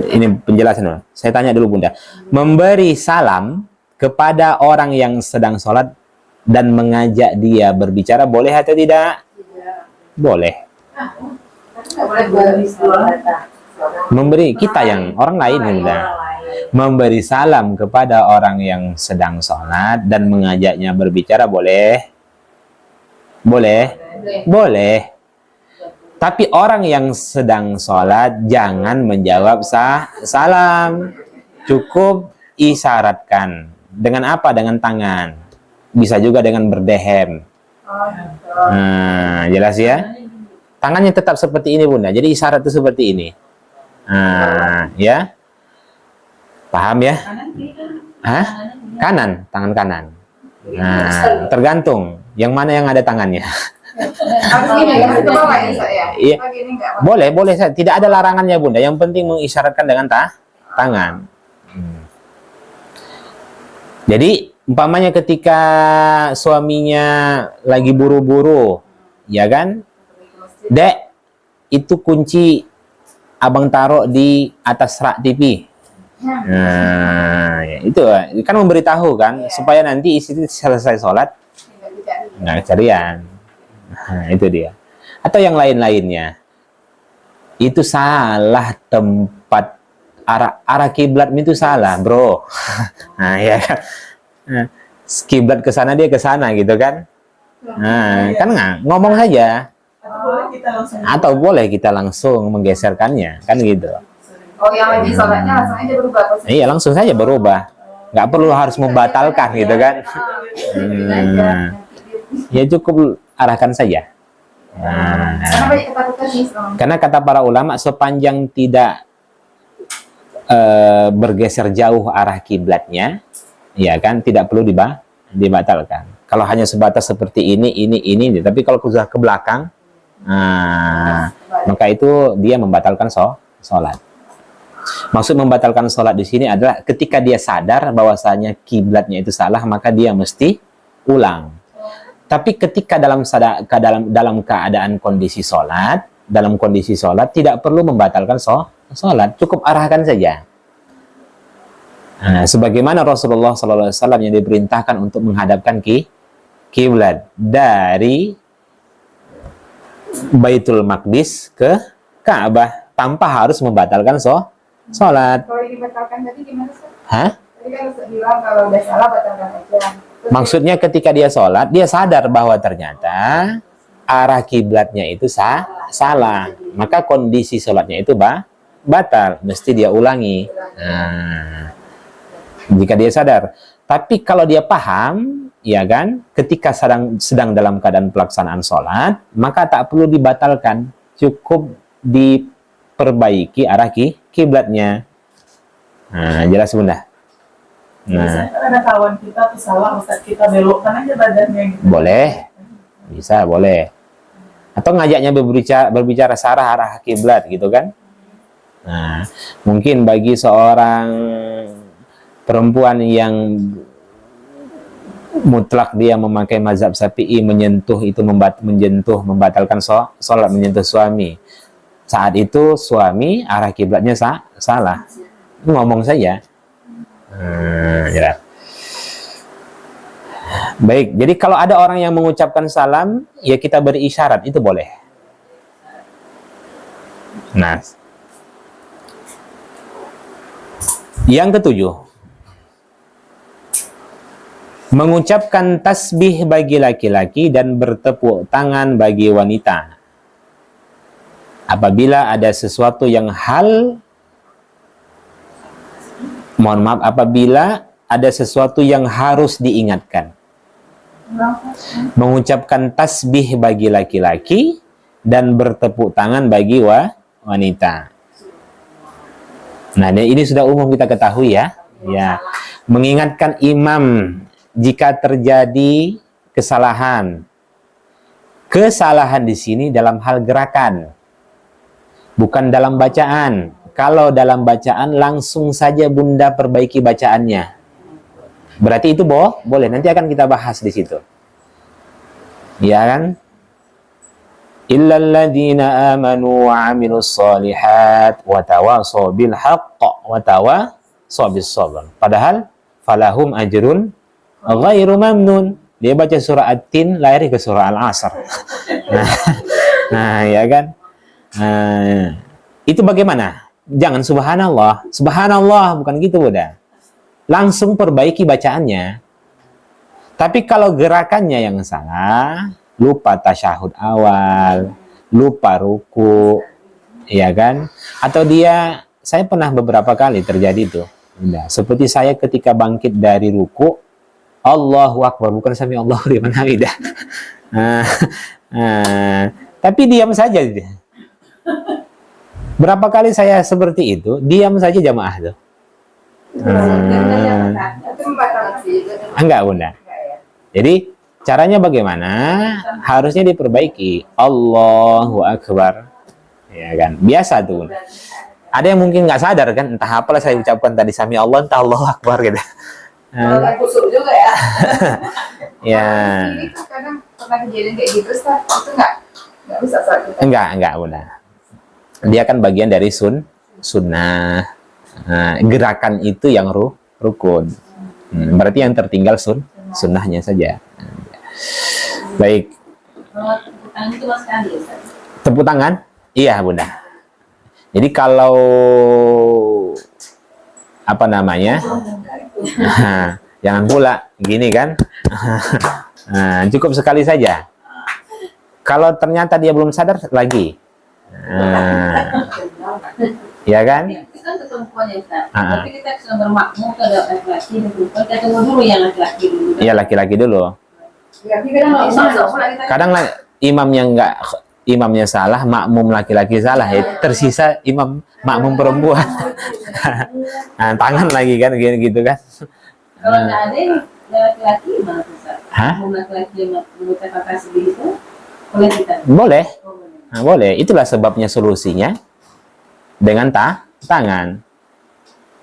Ini penjelasan dulu. Saya tanya dulu Bunda. Memberi salam kepada orang yang sedang sholat dan mengajak dia berbicara, boleh atau tidak? Boleh. Nggak boleh berbicara. Memberi, kita yang orang lain Bunda. Memberi salam kepada orang yang sedang sholat dan mengajaknya berbicara, boleh. Boleh. Boleh. Tapi orang yang sedang sholat jangan menjawab salam. Cukup isyaratkan. Dengan apa? Dengan tangan. Bisa juga dengan berdehem. Nah, jelas ya? Tangannya tetap seperti ini Bunda. Jadi isyarat itu seperti ini. Nah, ya. Paham ya? Hah? Kanan, tangan kanan. Nah, tergantung yang mana yang ada tangannya. Ke bawah ya saya. Iya. Begini nggak apa. Boleh, tidak ada larangannya Bunda. Yang penting mengisyaratkan dengan tangan. Jadi, umpamanya ketika suaminya lagi buru-buru, ya kan? Dek, itu kunci abang taruh di atas rak TV. Nah, ya, itu kan memberitahu kan, supaya nanti istri selesai sholat Nggak carian. Nah, itu dia. Atau yang lain-lainnya. Itu salah tempat arah kiblat itu salah, bro. Nah, ya kan. Nah, kiblat ke sana dia ke sana gitu kan. Nah, kan nggak ngomong saja. Atau boleh kita langsung menggeserkannya, kan gitu. Oh, yang lagi sholatnya langsung aja berubah posisi. Iya, langsung saja berubah. Nggak perlu harus membatalkan gitu kan. Ya cukup arahkan saja. Nah, Karena banyak ketakutan nih, karena kata para ulama sepanjang tidak bergeser jauh arah kiblatnya, ya kan tidak perlu dibatalkan. Kalau hanya sebatas seperti ini, tapi kalau sudah ke belakang, maka itu dia membatalkan sholat. Maksud membatalkan sholat di sini adalah ketika dia sadar bahwasanya kiblatnya itu salah, maka dia mesti ulang. Tapi ketika dalam keadaan kondisi sholat, tidak perlu membatalkan sholat, cukup arahkan saja. Nah, sebagaimana Rasulullah SAW yang diperintahkan untuk menghadapkan kiblat dari Baitul Maqdis ke Ka'bah tanpa harus membatalkan sholat. Kalau dibatalkan tadi gimana sih? Hah? Tadi kan bilang kalau udah salah batalkan aja. Maksudnya ketika dia sholat, dia sadar bahwa ternyata arah kiblatnya itu salah. Maka kondisi sholatnya itu batal. Mesti dia ulangi. Nah, jika dia sadar. Tapi kalau dia paham, ya kan, ketika sedang dalam keadaan pelaksanaan sholat, maka tak perlu dibatalkan. Cukup diperbaiki arah kiblatnya. Nah, jelas bunda. Nah, ada kawan kita tuh salah, Ustaz, kita belokkan aja badannya gitu. Boleh, bisa, boleh. Atau ngajaknya berbicara arah kiblat gitu kan. Nah, mungkin bagi seorang perempuan yang mutlak dia memakai mazhab Syafi'i, membatalkan sholat, menyentuh suami. Saat itu suami arah kiblatnya salah. Ngomong saja. Ya. Baik, jadi kalau ada orang yang mengucapkan salam, ya kita beri isyarat, itu boleh. Nah, yang ketujuh, mengucapkan tasbih bagi laki-laki dan bertepuk tangan bagi wanita apabila ada sesuatu yang apabila ada sesuatu yang harus diingatkan. Mengucapkan tasbih bagi laki-laki dan bertepuk tangan bagi wanita. Nah, ini sudah umum kita ketahui ya. Ya, mengingatkan imam jika terjadi kesalahan. Kesalahan di sini dalam hal gerakan, bukan dalam bacaan. Kalau dalam bacaan langsung saja bunda perbaiki bacaannya. Berarti itu boleh. Nanti akan kita bahas di situ. Ya kan? Illal ladzina amanu wa 'amilus shalihat wa tawasaw bil haqq wa tawasaw bis sabr. Padahal falahum ajrun ghairu mamnun. Dia baca surah At-Tin, lari ke surah Al-Asr. Nah, ya kan? Itu bagaimana? Jangan subhanallah, bukan gitu bunda. Langsung perbaiki bacaannya. Tapi kalau gerakannya yang salah, lupa tasyahud awal, lupa ruku, ya kan? Atau saya pernah beberapa kali terjadi itu. Bunda. Seperti saya ketika bangkit dari ruku, Allahu Akbar, bukan sami Allahu liman hamidah. Tapi diam saja. Berapa kali saya seperti itu, diam saja jamaah tuh. Enggak bunda. Jadi caranya bagaimana? Harusnya diperbaiki. Allahu Akbar, ya kan? Biasa tuh. Ada yang mungkin nggak sadar kan? Entah apalah saya ucapkan tadi sami Allah, entah Allahu Akbar gitu. Kusuk juga ya. Ya. Ini kan kadang pernah kejadian kayak gitu, Ustaz. Itu nggak bisa saat kita. Enggak bunda. Dia kan bagian dari sunnah. Gerakan itu yang rukun. Berarti yang tertinggal sunnahnya saja. Baik. Kalau tepuk tangan itu mas sekali ya Ustaz? Tepuk tangan? Iya, Bunda. Jadi kalau apa namanya? Jangan pula gini kan? Nah, cukup sekali saja. Kalau ternyata dia belum sadar lagi. Ya kan? Itu kan ketumpuan ya Ustaz. Tapi kita sudah bermakmum ke laki-laki dan perempuan, kita tunggu dulu yang laki-laki dulu. Iya, laki-laki dulu. Ya, kadang nggak usah. Kadang imamnya salah, makmum laki-laki salah, ya tersisa imam makmum perempuan. Nah, tangan lagi kan gitu kan. Kalau nggak ada yang laki-laki mana Ustaz? Hah? Makmum laki-laki yang mengucapkan tasbih itu boleh kita? Boleh. Oh, boleh. Nah, boleh. Itulah sebabnya solusinya dengan tangan.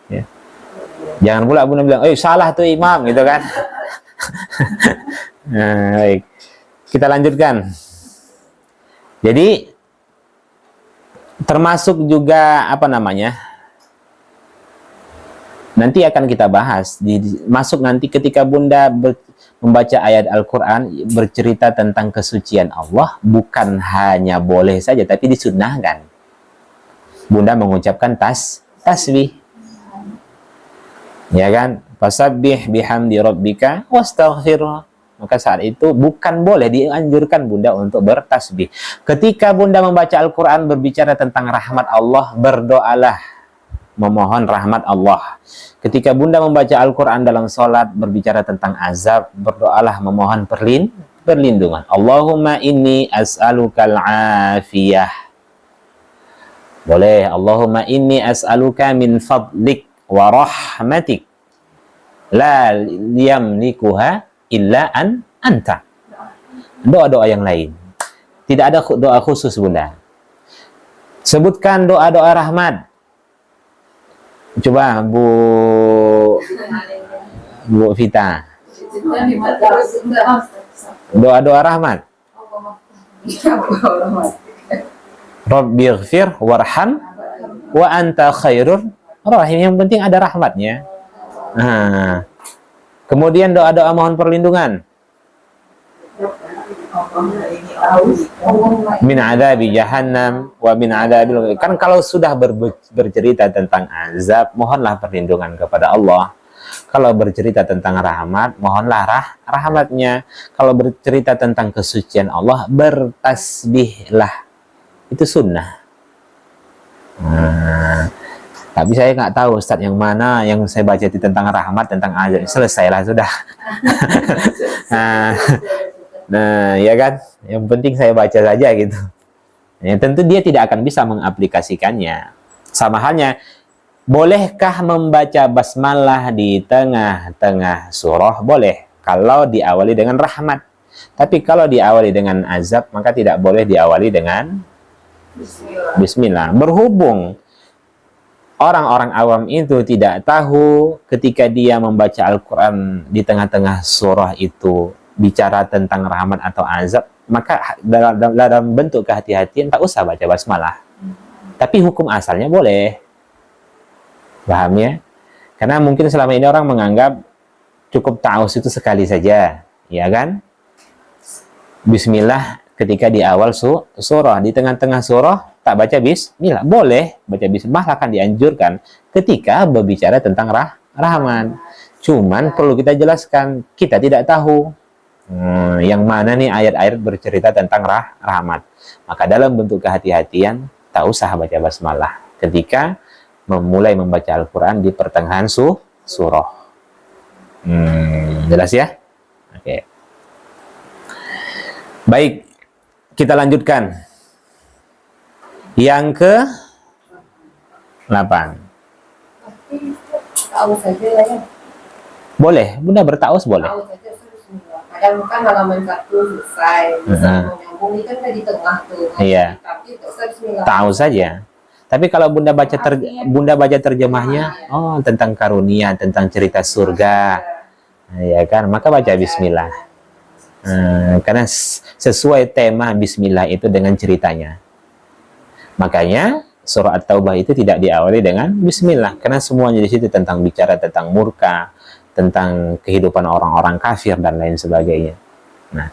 Ya. Jangan pula Bunda bilang, salah tuh imam gitu kan. Nah, baik. Kita lanjutkan. Jadi termasuk juga apa namanya? Nanti akan kita bahas masuk nanti ketika Bunda membaca ayat Al-Qur'an bercerita tentang kesucian Allah, bukan hanya boleh saja tapi disunnahkan. Bunda mengucapkan tasbih. Ya kan? Fasabbih bihamdi rabbika wastaghfirhu. Maka saat itu bukan boleh, dianjurkan Bunda untuk bertasbih. Ketika Bunda membaca Al-Quran berbicara tentang rahmat Allah, berdoalah memohon rahmat Allah. Ketika Bunda membaca Al-Quran dalam sholat berbicara tentang azab, berdoalah memohon perlindungan. Allahumma inni as'alukal afiyah. Boleh. Allahumma inni as'aluka min fadlik wa rahmatik la yamlikuha illa anta. Doa-doa yang lain. Tidak ada doa khusus Bunda. Sebutkan doa-doa rahmat. Coba Bu Vita. Doa-doa rahmat. Rabbighfir warham wa anta khairur rahim. Yang penting ada rahmatnya. Nah. Kemudian doa-doa mohon perlindungan. Min adabi jahannam wa min adabil. Kan kalau sudah bercerita tentang azab, mohonlah perlindungan kepada Allah. Kalau bercerita tentang rahmat, mohonlah rahmatnya. Kalau bercerita tentang kesucian Allah, bertasbihlah. Itu sunnah. Tapi saya nggak tahu Ustadz yang mana yang saya baca itu tentang rahmat, tentang azab. Selesailah sudah. Nah, ya kan? Yang penting saya baca saja gitu. Ya, tentu dia tidak akan bisa mengaplikasikannya. Sama halnya, bolehkah membaca basmalah di tengah-tengah surah? Boleh, kalau diawali dengan rahmat. Tapi kalau diawali dengan azab, maka tidak boleh diawali dengan Bismillah. Berhubung orang-orang awam itu tidak tahu ketika dia membaca Al-Quran di tengah-tengah surah itu bicara tentang rahmat atau azab, maka dalam bentuk kehati-hatian tak usah baca basmalah. Tapi hukum asalnya boleh. Paham ya? Karena mungkin selama ini orang menganggap cukup ta'awuz itu sekali saja, ya kan? Bismillah ketika di awal surah, di tengah-tengah surah tak baca bismillah. Boleh baca bismillah, akan dianjurkan ketika berbicara tentang rahman. Cuman perlu kita jelaskan, kita tidak tahu yang mana nih ayat-ayat bercerita tentang rahmat. Maka dalam bentuk kehati-hatian tak usah baca basmalah ketika memulai membaca Al-Quran di pertengahan surah. Jelas ya? Oke. Baik, kita lanjutkan. Yang ke 8. Tahu saja lah ya. Boleh, Bunda bertaus boleh. Tahu saja bismillah. Kadang kan halaman 1 selesai, bisa menyambung ini kan di tengah tuh. Iya. Tapi bismillah. Tahu saja. Tapi kalau Bunda baca terjemahnya, oh tentang karunia, tentang cerita surga, ya kan, maka baca bismillah. Karena sesuai tema bismillah itu dengan ceritanya. Makanya surah At-Taubah itu tidak diawali dengan bismillah, karena semuanya di situ tentang bicara tentang murka, tentang kehidupan orang-orang kafir dan lain sebagainya. Nah,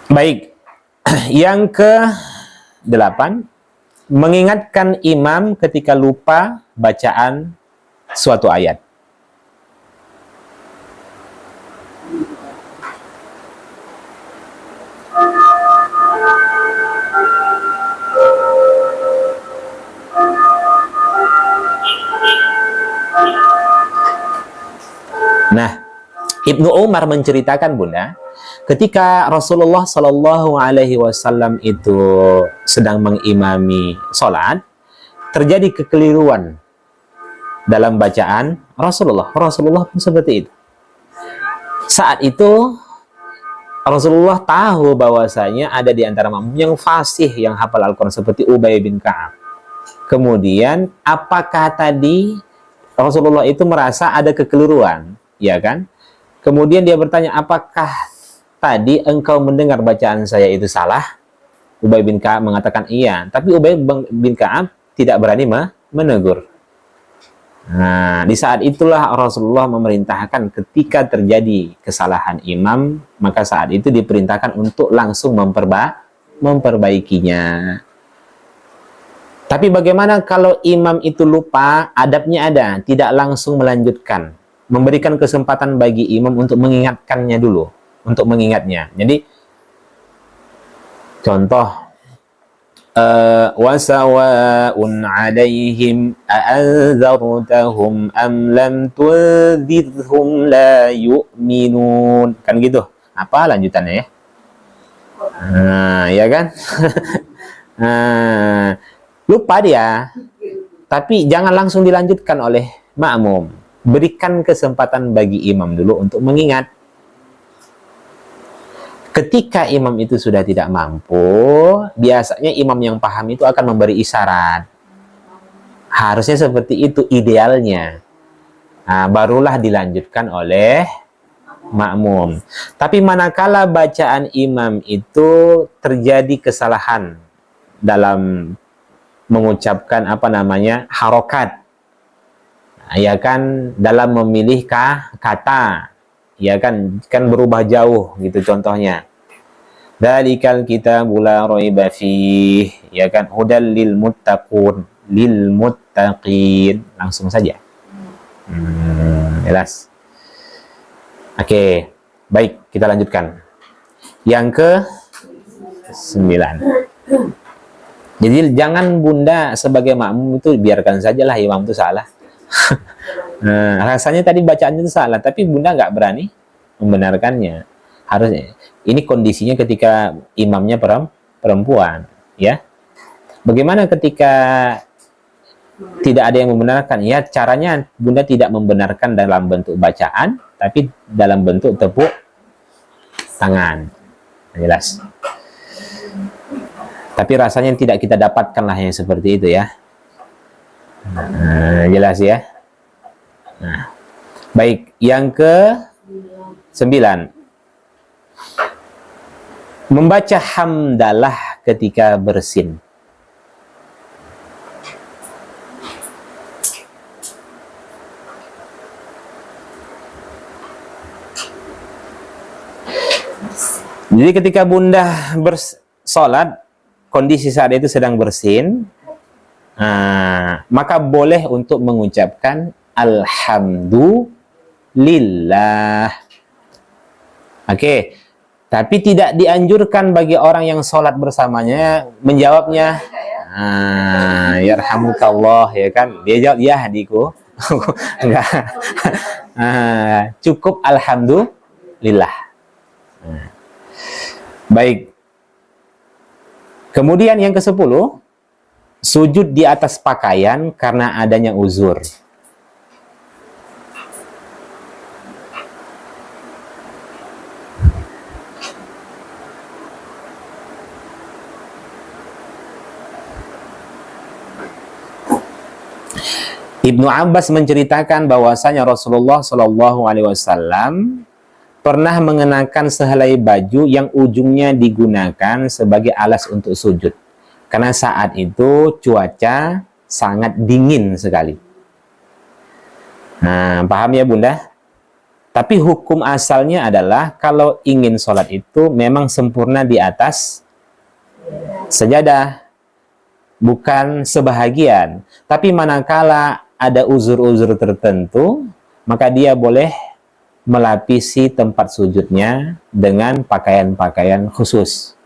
Baik, yang ke-8, mengingatkan imam ketika lupa bacaan suatu ayat. Nah, Ibnu Umar menceritakan, Bunda, ketika Rasulullah Shallallahu Alaihi Wasallam itu sedang mengimami sholat, terjadi kekeliruan dalam bacaan Rasulullah. Rasulullah pun seperti itu. Saat itu Rasulullah tahu bahwasanya ada di antara makmum yang fasih, yang hafal Al-Quran seperti Ubay bin Ka'ab. Kemudian, apakah tadi Rasulullah itu merasa ada kekeliruan, ya kan? Kemudian dia bertanya, apakah tadi engkau mendengar bacaan saya itu salah? Ubay bin Ka'ab mengatakan iya, tapi Ubay bin Ka'ab tidak berani menegur. Nah, di saat itulah Rasulullah memerintahkan ketika terjadi kesalahan imam, maka saat itu diperintahkan untuk langsung memperbaikinya. Tapi bagaimana kalau imam itu lupa, adabnya ada, tidak langsung melanjutkan. Memberikan kesempatan bagi imam untuk mengingatkannya dulu, untuk mengingatnya. Jadi, contoh, wasawa'un 'alaihim a'anzartahum am lam tunzirhum la yu'minun. Kan gitu. Apa lanjutannya ya? Ya kan? Lupa dia. Tapi jangan langsung dilanjutkan oleh makmum. Berikan kesempatan bagi imam dulu untuk mengingat. Ketika imam itu sudah tidak mampu, biasanya imam yang paham itu akan memberi isyarat. Harusnya seperti itu idealnya. Nah, barulah dilanjutkan oleh makmum. Tapi manakala bacaan imam itu terjadi kesalahan dalam mengucapkan harokat, ya kan, dalam memilih kata, ya kan berubah jauh gitu contohnya. Dzalikal kitabu la raiba fih, ya kan, hudal lil muttaqin, langsung saja. Jelas. Oke, baik, kita lanjutkan. Yang ke-9. Jadi jangan Bunda sebagai makmum itu biarkan sajalah imam itu salah. Nah, rasanya tadi bacaannya itu salah, tapi Bunda nggak berani membenarkannya. Harusnya ini kondisinya ketika imamnya perempuan, ya. Bagaimana ketika tidak ada yang membenarkan? Ya, caranya Bunda tidak membenarkan dalam bentuk bacaan, tapi dalam bentuk tepuk tangan. Jelas. Tapi rasanya tidak kita dapatkanlah yang seperti itu ya. Jelas ya. Nah, baik, yang ke-9, membaca hamdalah ketika bersin. Jadi ketika Bunda bersolat, kondisi saat itu sedang bersin, maka boleh untuk mengucapkan alhamdulillah. Oke, tapi tidak dianjurkan bagi orang yang sholat bersamanya menjawabnya yarhamukallah, ya kan, dia jawab ya hadiku. Enggak. Cukup alhamdulillah. Baik. Kemudian yang ke-10, sujud di atas pakaian karena adanya uzur. Ibnu Abbas menceritakan bahwasanya Rasulullah Shallallahu Alaihi Wasallam pernah mengenakan sehelai baju yang ujungnya digunakan sebagai alas untuk sujud. Karena saat itu cuaca sangat dingin sekali. Nah, paham ya Bunda? Tapi hukum asalnya adalah kalau ingin sholat itu memang sempurna di atas sajadah, bukan sebahagian. Tapi manakala ada uzur-uzur tertentu, maka dia boleh melapisi tempat sujudnya dengan pakaian-pakaian khusus.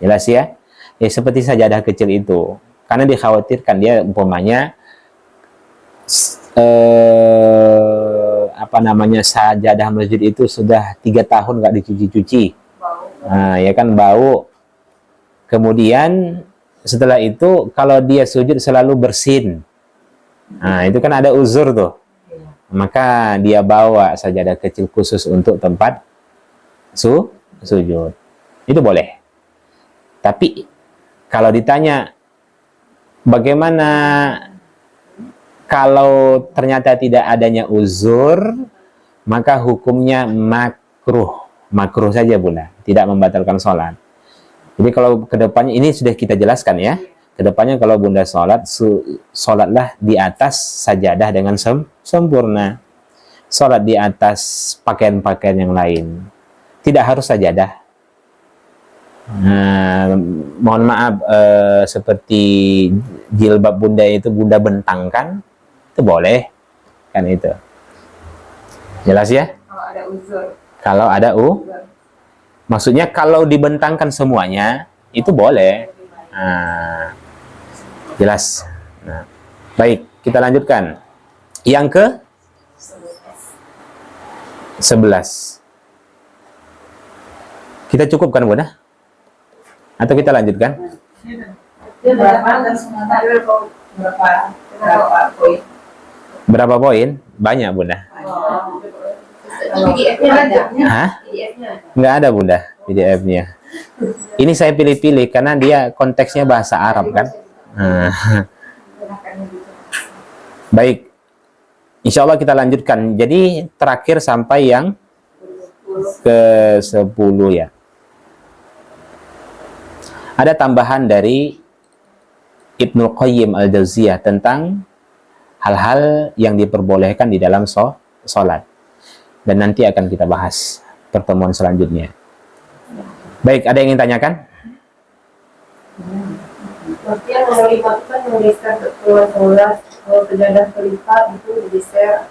Jelas ya? Ya seperti sajadah kecil itu. Karena dikhawatirkan dia umpamanya sajadah masjid itu sudah 3 tahun nggak dicuci-cuci. Nah, ya kan bau. Kemudian setelah itu kalau dia sujud selalu bersin. Nah, itu kan ada uzur tuh. Maka dia bawa sajadah kecil khusus untuk tempat sujud. Itu boleh. Tapi kalau ditanya bagaimana kalau ternyata tidak adanya uzur, maka hukumnya makruh. Makruh saja Bunda, tidak membatalkan sholat. Jadi kalau kedepannya, ini sudah kita jelaskan ya, kedepannya kalau Bunda sholat, sholatlah di atas sajadah dengan sempurna. Sholat di atas pakaian-pakaian yang lain. Tidak harus sajadah. Mohon maaf, seperti jilbab Bunda itu Bunda bentangkan, itu boleh. Kan itu. Jelas ya? Kalau ada uzur. Kalau ada maksudnya kalau dibentangkan semuanya itu boleh. Nah, jelas. Nah, baik, kita lanjutkan. Yang ke 11. Kita cukupkan Bunda? Atau kita lanjutkan? Berapa poin? Banyak Bunda. PDF-nya ada. Hah? PDF-nya ada. Nggak ada Bunda PDF-nya. Ini saya pilih-pilih karena dia konteksnya bahasa Arab kan. Baik. Insya Allah kita lanjutkan. Jadi terakhir sampai yang ke-10 ya. Ada tambahan dari Ibnu Qayyim Al-Jauziyah tentang hal-hal yang diperbolehkan di dalam sholat. Dan nanti akan kita bahas pertemuan selanjutnya. Baik, ada yang ingin tanyakan? Berarti yang melipat kan menggeser keluar-keluar, kalau sajadah kelipat itu digeser.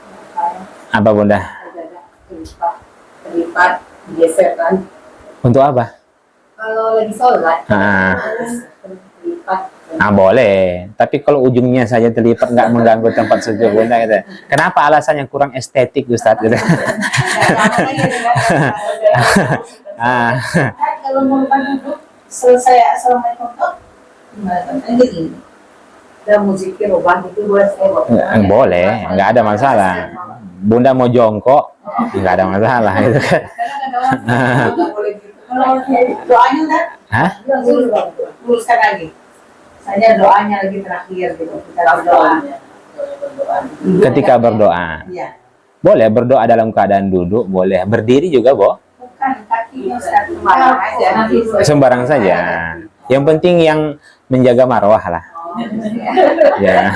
Apa Bunda? Sajadah kelipat, digeser kan. Untuk apa? Kalau lagi sholat, kelipat. Boleh. Tapi kalau ujungnya saja terlipat nggak mengganggu tempat sujud Bunda gitu. Kenapa alasannya kurang estetik Ustaz gitu? Kalau mau duduk selesai assalamualaikum gimana gini? Dan musiknya rubah gitu buat saya. Boleh, nggak ada masalah. Bunda mau jongkok, nggak ada masalah gitu kan. Kalau doanya kan? Hah? Luruskan lagi. Saya doanya lagi terakhir gitu. Kita berdoa. Ketika berdoa. Iya. Boleh berdoa dalam keadaan duduk, boleh berdiri juga, Bo. Bukan kakinya sembarang aja. Sembarang saja. Yang penting yang menjaga marwah lah. Ya.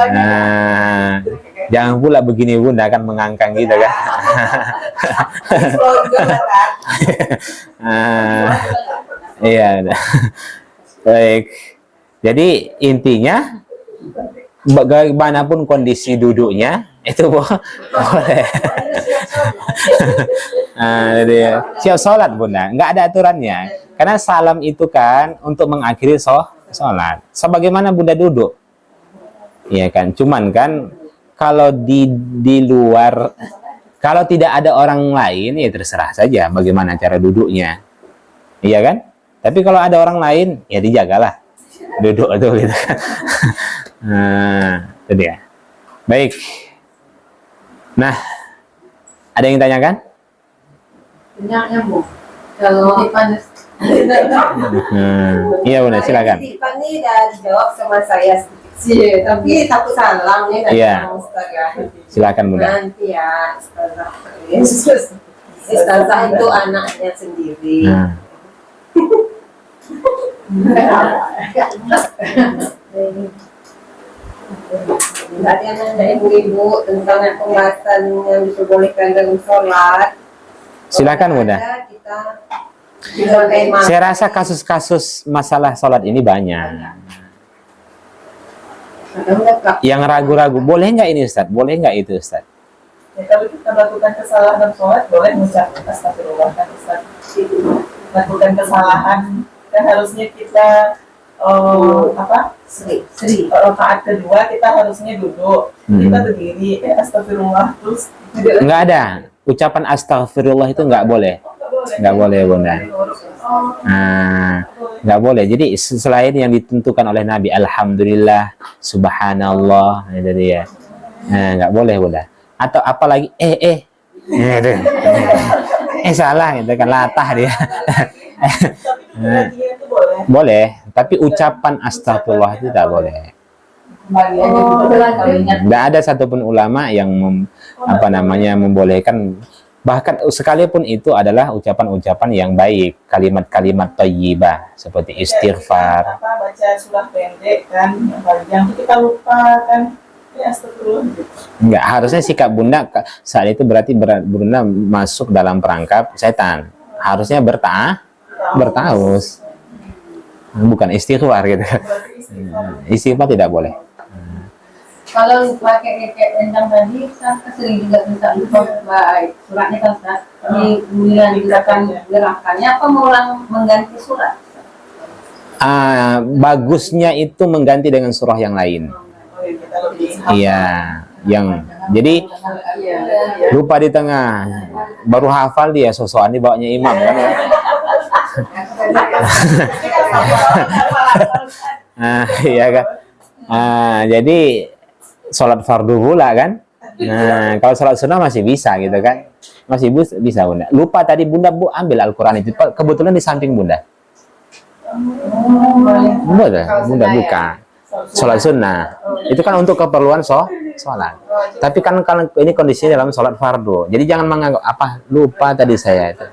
Nah, jangan pula begini Bunda kan mengangkang gitu kan. Iya. Baik. Jadi intinya bagaimanapun kondisi duduknya itu boleh. Siap sholat Bunda, nggak ada aturannya. Karena salam itu kan untuk mengakhiri sholat. Sebagaimana Bunda duduk, ya kan. Cuman kan kalau di luar, kalau tidak ada orang lain ya terserah saja bagaimana cara duduknya, iya kan. Tapi kalau ada orang lain ya dijagalah duduk itu gitu. Nah, itu dia. Baik. Nah, ada yang tanyakan? Minyaknya Bu. Kalau panas. Iya Bunda, silakan. Titipan nih udah dijawab sama saya sedikit, tapi takut salah nih dari Ustaz ya. Silakan Bunda. Nanti ya, Ustazah itu anaknya sendiri. Tadi yang nanya ibu-ibu tentang pembahasan yang diperbolehkan dalam sholat. Silakan Bunda. Kita juga tema. Saya rasa kasus-kasus masalah sholat ini banyak. Yang ragu-ragu, boleh nggak ini Ustaz? Boleh nggak itu Ustaz? Ya, kalau kita melakukan kesalahan dalam sholat, boleh mengucapkan astagfirullah kan Ustaz. Melakukan kesalahan, kan harusnya kita rakaat kedua kita harusnya duduk, kita berdiri, astagfirullah terus. Nggak ada. Ucapan astagfirullah itu nggak boleh. Nggak boleh Bunda. Nggak boleh. Jadi selain yang ditentukan oleh Nabi, alhamdulillah, subhanallah, itu dia. Nggak boleh Bunda. Atau apalagi salah gitu kan, latah dia. Boleh, tapi ucapan astagfirullah itu tidak boleh. Tidak ada satupun ulama yang membolehkan. Bahkan sekalipun itu adalah ucapan-ucapan yang baik, kalimat-kalimat thayyibah seperti istighfar. Baca surah pendek kan, yang panjang kita lupa kan. Ya, astagfirullah. Enggak, harusnya sikap Bunda saat itu berarti Bunda masuk dalam perangkap setan. Harusnya bertaus. Bukan istighfar gitu. Istighfar tidak boleh. Kalau pakai kayak endang tadi, saya sering juga minta baik suratnya kan Ustaz. Ini kemudian gerakannya apa mengulang mengganti surat? Bagusnya itu mengganti dengan surah yang lain. Iya, yang jadi lupa di tengah, baru hafal dia sosokan bawanya imam kan ya. Iya kan. Jadi sholat fardu pula kan. Nah, kalau sholat sunnah masih bisa gitu kan. Masih bisa Bunda. Lupa tadi Bunda ambil Al-Quran itu. Kebetulan di samping Bunda. Bunda buka. Sholat sunnah. Itu kan untuk keperluan sholat. Tapi kan ini kondisinya dalam sholat fardu. Jadi jangan menganggap lupa tadi saya itu.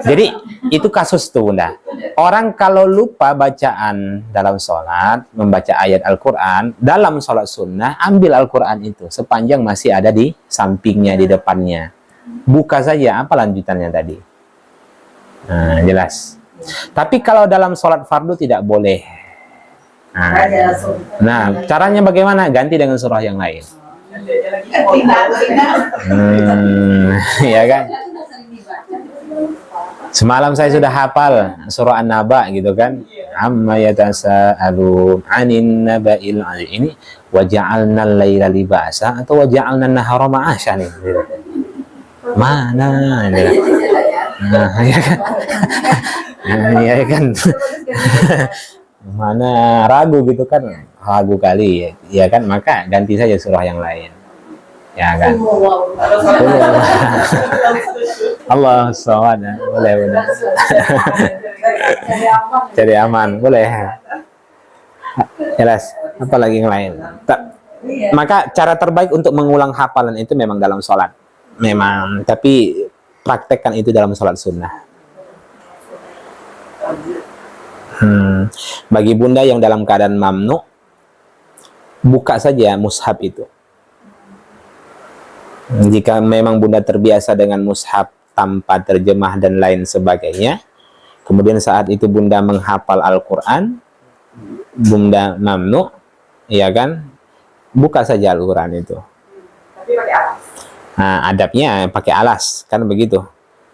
Jadi itu kasus tuh Bunda. Orang kalau lupa bacaan dalam sholat, membaca ayat Al-Quran, dalam sholat sunnah, ambil Al-Quran itu. Sepanjang masih ada di sampingnya, di depannya. Buka saja, apa lanjutannya tadi. Jelas. Tapi kalau dalam sholat fardu tidak boleh. Nah, caranya bagaimana? Ganti dengan surah yang lain. Ya kan? Semalam saya sudah hafal surah An-Naba gitu kan. Amma yatasa'alun 'anin naba'il 'azim. Ini wa ja'alna al-laila libasa atau wa ja'alna an-nahara ma'asha nih. Mana ini? Ya kan. Ya kan. Mana ragu gitu kan. Ragu kali ya kan, maka ganti saja surah yang lain. Ya kan. Allah SWT boleh. Cari aman boleh. Jelas. Apa lagi yang lain? Maka cara terbaik untuk mengulang hafalan itu memang dalam sholat. Memang. Tapi praktekkan itu dalam sholat sunnah. Bagi Bunda yang dalam keadaan mamnu, buka saja mushaf itu. Jika memang Bunda terbiasa dengan mushaf tanpa terjemah dan lain sebagainya, kemudian saat itu Bunda menghafal Al-Quran, Bunda mamnu, ya kan, buka saja Al-Quran itu. Tapi pakai alas. Adabnya pakai alas, kan begitu.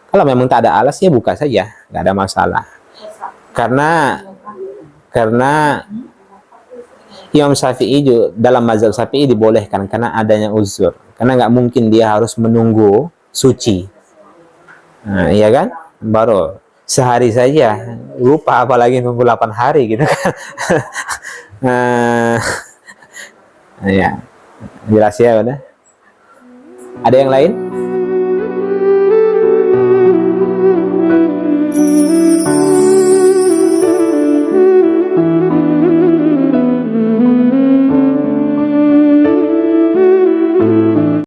Kalau memang tak ada alas ya buka saja, nggak ada masalah. Karena Imam Syafi'i juga, dalam mazhab Syafi'i dibolehkan karena adanya uzur. Karena nggak mungkin dia harus menunggu suci. Iya kan? Baru sehari saja lupa, apalagi nunggu 8 hari gitu kan. Ya, jelas ya udah. Ada yang lain?